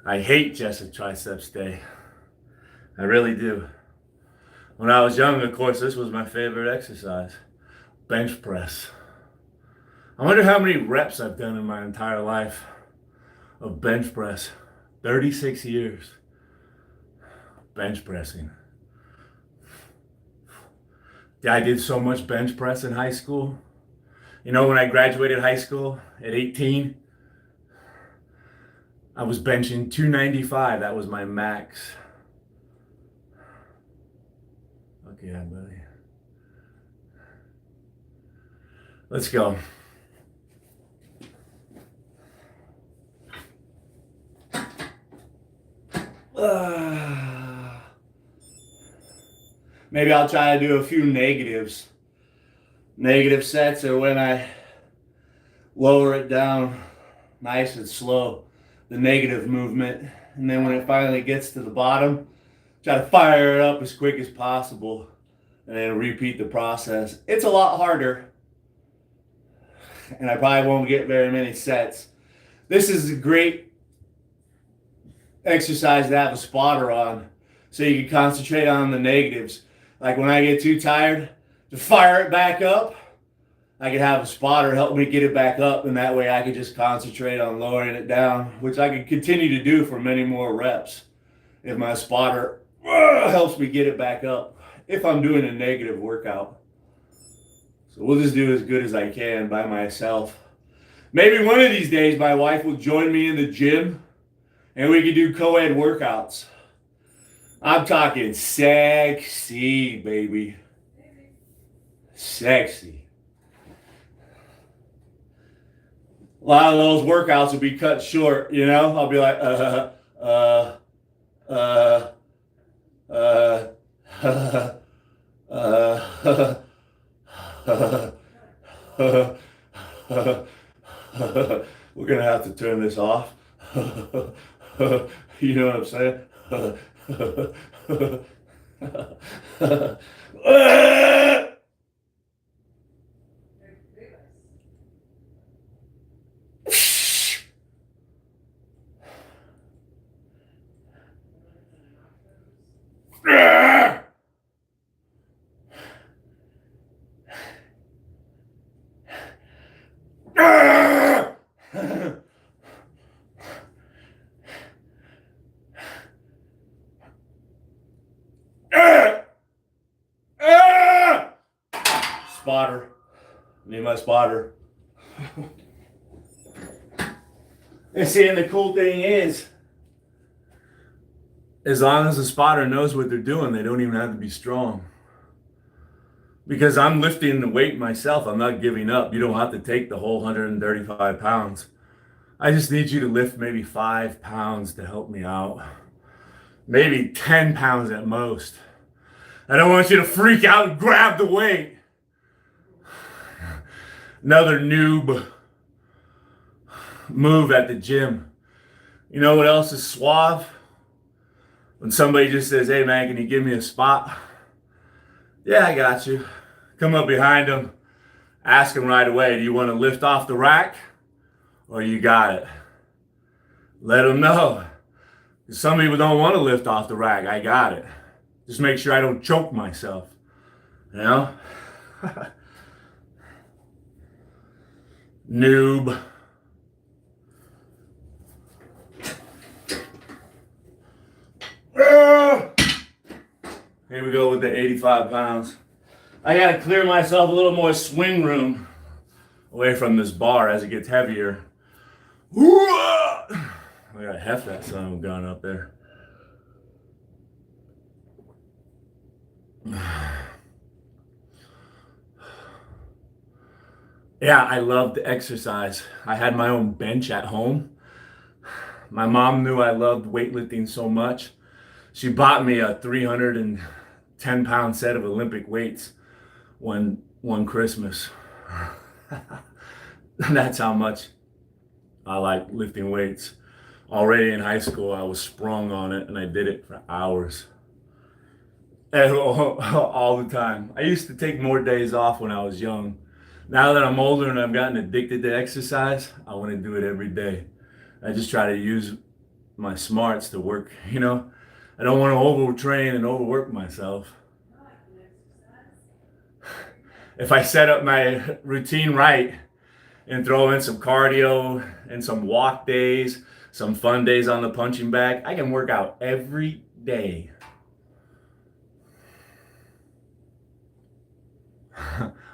I hate chest and triceps day. I really do. When I was young, of course, this was my favorite exercise. Bench press. I wonder how many reps I've done in my entire life of bench press. 36 years. Bench pressing. I did so much bench press in high school. You know, when I graduated high school at 18, I was benching 295. That was my max. Okay, buddy. Let's go. Maybe I'll try to do a few negatives. Negative sets are when I lower it down nice and slow, the negative movement. And then when it finally gets to the bottom, try to fire it up as quick as possible and then repeat the process. It's a lot harder, and I probably won't get very many sets. This is a great exercise to have a spotter on so you can concentrate on the negatives. Like when I get too tired to fire it back up, I can have a spotter help me get it back up, and that way I can just concentrate on lowering it down, which I can continue to do for many more reps if my spotter helps me get it back up if I'm doing a negative workout. So we'll just do as good as I can by myself. Maybe one of these days my wife will join me in the gym and we can do co-ed workouts. I'm talking sexy, baby. Sexy. A lot of those workouts will be cut short, you know? I'll be like, uh, uh, we're gonna have to turn this off. You know what I'm saying? Spotter. Need my spotter. And see, and the cool thing is, as long as the spotter knows what they're doing, they don't even have to be strong. Because I'm lifting the weight myself. I'm not giving up. You don't have to take the whole 135 pounds. I just need you to lift maybe 5 pounds to help me out. Maybe 10 pounds at most. I don't want you to freak out and grab the weight. Another noob move at the gym. You know what else is suave? When somebody just says, hey man, can you give me a spot? Yeah, I got you. Come up behind them, ask them right away, do you want to lift off the rack or you got it? Let them know. Some people don't want to lift off the rack. I got it. Just make sure I don't choke myself. You know? Noob. Here we go with the 85 pounds. I gotta clear myself a little more swing room away from this bar as it gets heavier. I gotta heft that son of a gun up there. Yeah, I love to exercise. I had my own bench at home. My mom knew I loved weightlifting so much. She bought me a 310-pound set of Olympic weights one Christmas. That's how much I like lifting weights. Already in high school, I was sprung on it and I did it for hours. And all the time. I used to take more days off when I was young. Now that I'm older and I've gotten addicted to exercise, I want to do it every day. I just try to use my smarts to work, you know. I don't want to overtrain and overwork myself. If I set up my routine right and throw in some cardio and some walk days, some fun days on the punching bag, I can work out every day.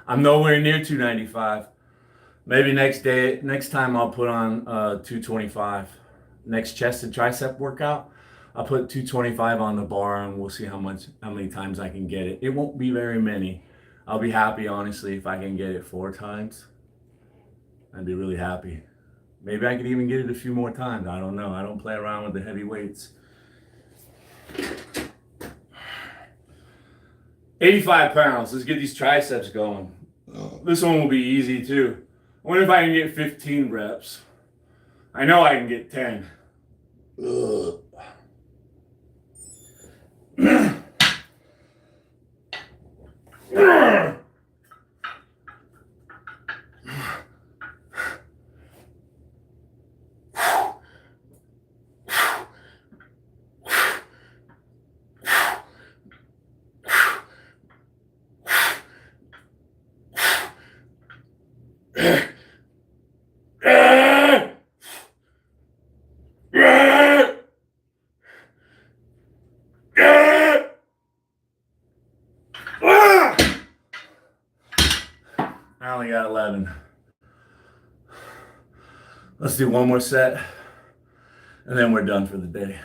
I'm nowhere near 295. Maybe next time I'll put on 225. Next chest and tricep workout, I'll put 225 on the bar and we'll see how many times I can get it. It won't be very many. I'll be happy, honestly, if I can get it 4 times. I'd be really happy. Maybe I could even get it a few more times. I don't know. I don't play around with the heavy weights. 85 pounds. Let's get these triceps going. This one will be easy too. I wonder if I can get 15 reps. I know I can get 10. Ugh. I only got 11. Let's do one more set and then we're done for the day.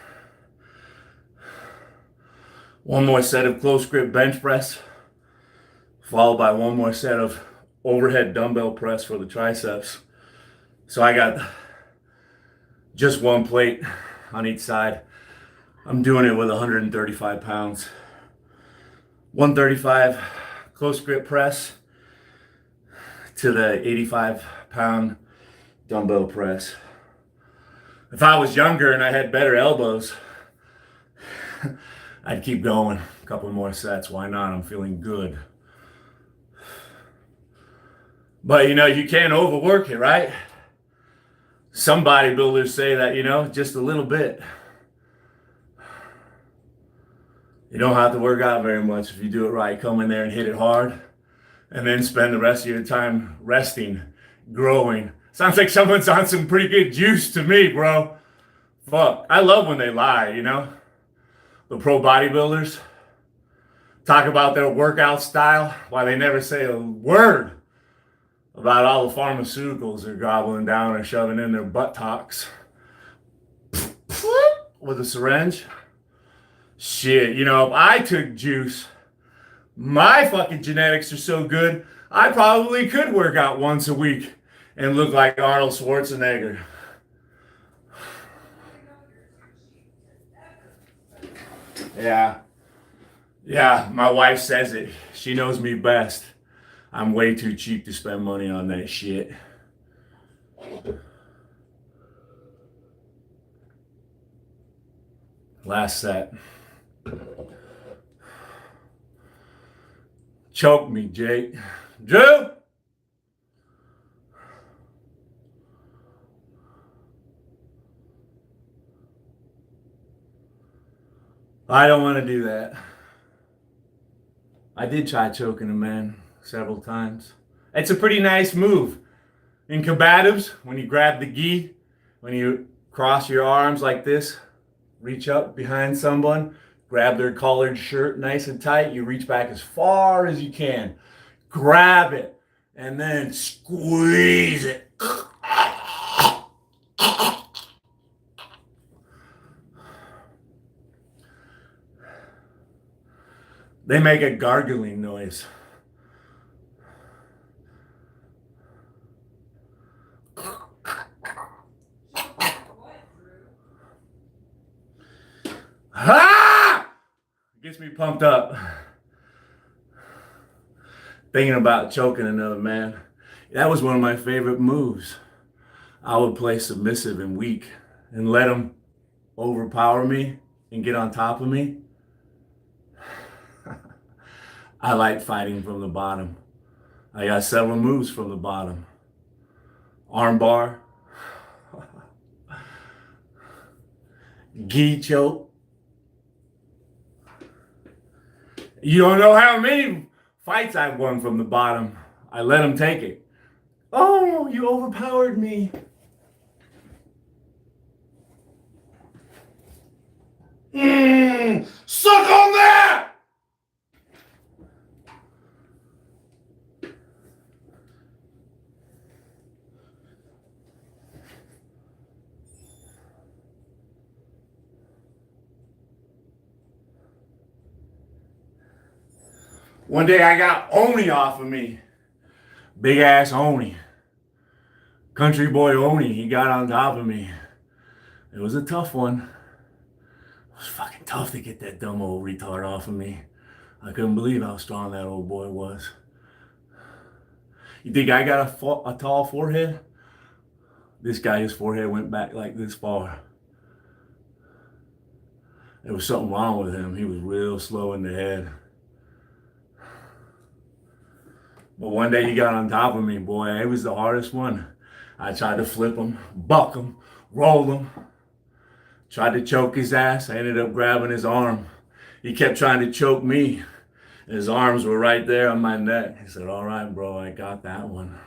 One more set of close grip bench press, followed by one more set of overhead dumbbell press for the triceps. So I got just one plate on each side. I'm doing it with 135 pounds. 135 close grip press to the 85-pound dumbbell press. If I was younger and I had better elbows, I'd keep going. A couple more sets. Why not? I'm feeling good. But you can't overwork it, right? Some bodybuilders say that, just a little bit. You don't have to work out very much if you do it right. Come in there and hit it hard, and then spend the rest of your time resting, growing. Sounds like someone's on some pretty good juice to me, bro. Fuck. I love when they lie, The pro bodybuilders talk about their workout style while they never say a word about all the pharmaceuticals they're gobbling down or shoving in their buttocks with a syringe. Shit, if I took juice, my fucking genetics are so good, I probably could work out once a week and look like Arnold Schwarzenegger. Yeah, my wife says it. She knows me best. I'm way too cheap to spend money on that shit. Last set. Choke me, Jake. Drew! I don't want to do that. I did try choking a man several times. It's a pretty nice move. In combatives, when you grab the gi, when you cross your arms like this, reach up behind someone, grab their collared shirt nice and tight, you reach back as far as you can, grab it, and then squeeze it. They make a gargling noise. Ha! Gets me pumped up. Thinking about choking another man. That was one of my favorite moves. I would play submissive and weak and let him overpower me and get on top of me. I like fighting from the bottom. I got several moves from the bottom. Arm bar. Gi choke. You don't know how many fights I've won from the bottom. I let him take it. Oh, you overpowered me. Suck on that! One day I got Oni off of me. Big ass Oni. Country boy Oni. He got on top of me. It was a tough one. It was fucking tough to get that dumb old retard off of me. I couldn't believe how strong that old boy was. You think I got a tall forehead? This guy, his forehead went back like this far. There was something wrong with him. He was real slow in the head. But one day he got on top of me, boy. It was the hardest one. I tried to flip him, buck him, roll him. Tried to choke his ass. I ended up grabbing his arm. He kept trying to choke me. His arms were right there on my neck. He said, all right, bro, I got that one.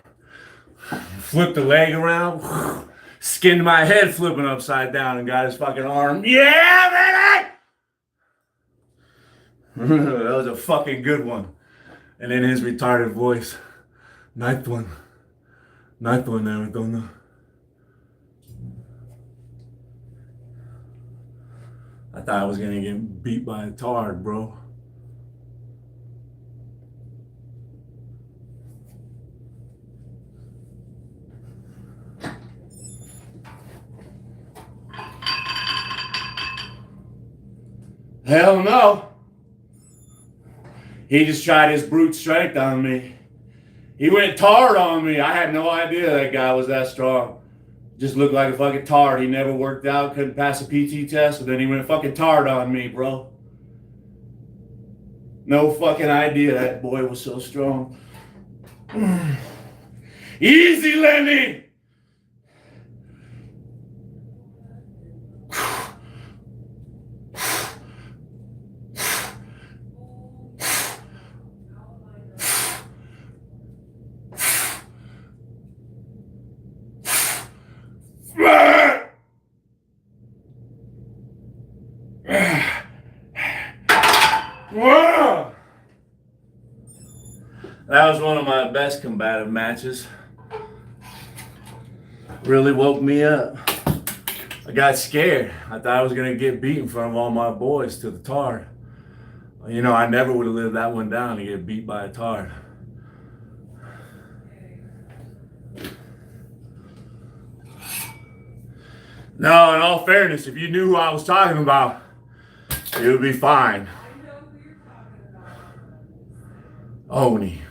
Flipped the leg around, skinned my head flipping upside down and got his fucking arm. Yeah, baby! That was a fucking good one. And in his retarded voice, ninth one, Arizona. I thought I was gonna get beat by a tard, bro. Hell no. He just tried his brute strength on me. He went tard on me. I had no idea that guy was that strong. Just looked like a fucking tard. He never worked out, couldn't pass a PT test, and then he went fucking tard on me, bro. No fucking idea that boy was so strong. Easy, Lenny! That was one of my best combative matches. Really woke me up. I got scared. I thought I was going to get beat in front of all my boys to the tard. You know, I never would have lived that one down to get beat by a tard. No, in all fairness, if you knew who I was talking about, it would be fine. I know who you're talking about. Oni.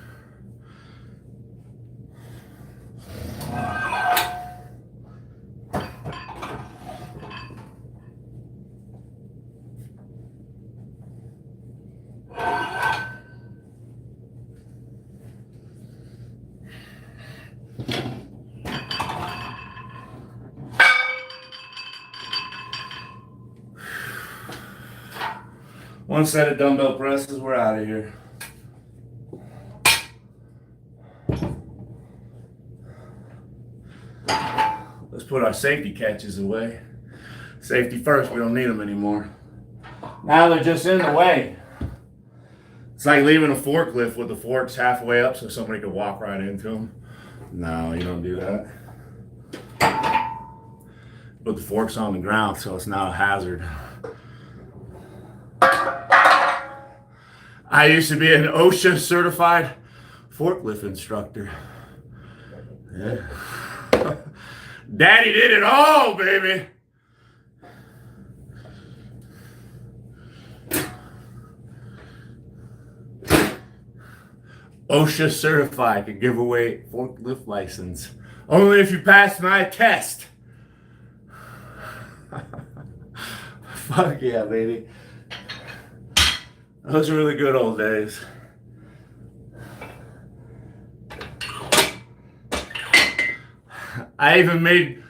One set of dumbbell presses, we're out of here. Let's put our safety catches away. Safety first, we don't need them anymore. Now they're just in the way. It's like leaving a forklift with the forks halfway up so somebody could walk right into them. No, you don't do that. Put the forks on the ground so it's not a hazard. I used to be an OSHA certified forklift instructor. Yeah. Daddy did it all, baby. OSHA certified to give away forklift license. Only if you pass my test. Fuck yeah, baby. Those are really good old days. I even made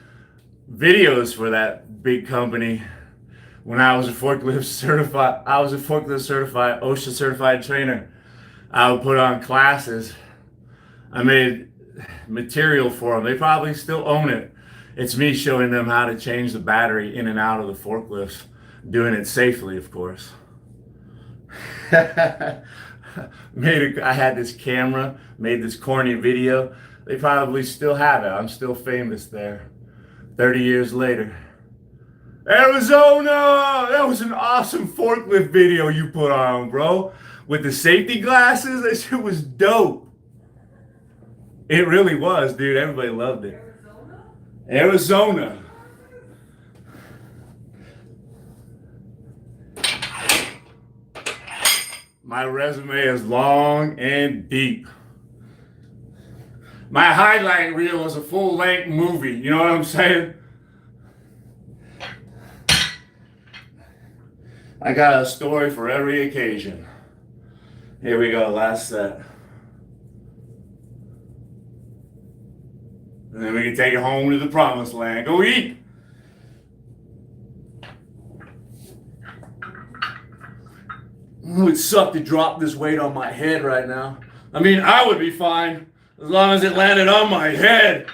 videos for that big company when I was a forklift certified. OSHA certified trainer. I would put on classes. I made material for them. They probably still own it. It's me showing them how to change the battery in and out of the forklifts, doing it safely, of course. I had this camera, made this corny video. They probably still have it. I'm still famous there 30 years later. Arizona! That was an awesome forklift video you put on, bro. With the safety glasses, that shit was dope. It really was, dude. Everybody loved it. Arizona. My resume is long and deep. My highlight reel is a full-length movie. You know what I'm saying? I got a story for every occasion. Here we go, last set. And then we can take it home to the promised land. Go eat! It would suck to drop this weight on my head right now. I mean, I would be fine as long as it landed on my head.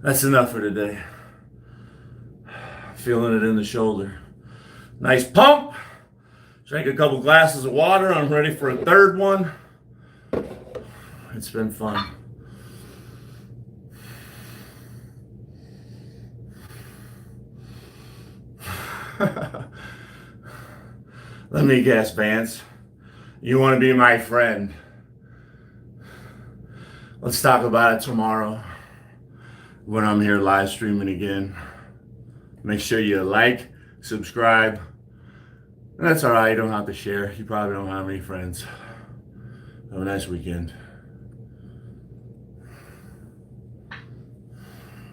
That's enough for today. Feeling it in the shoulder. Nice pump. Drank a couple glasses of water. I'm ready for a third one. It's been fun. Let me guess, Vance. You want to be my friend? Let's talk about it tomorrow when I'm here live streaming again. Make sure you like, subscribe. And that's all right. You don't have to share. You probably don't have any friends. Have a nice weekend.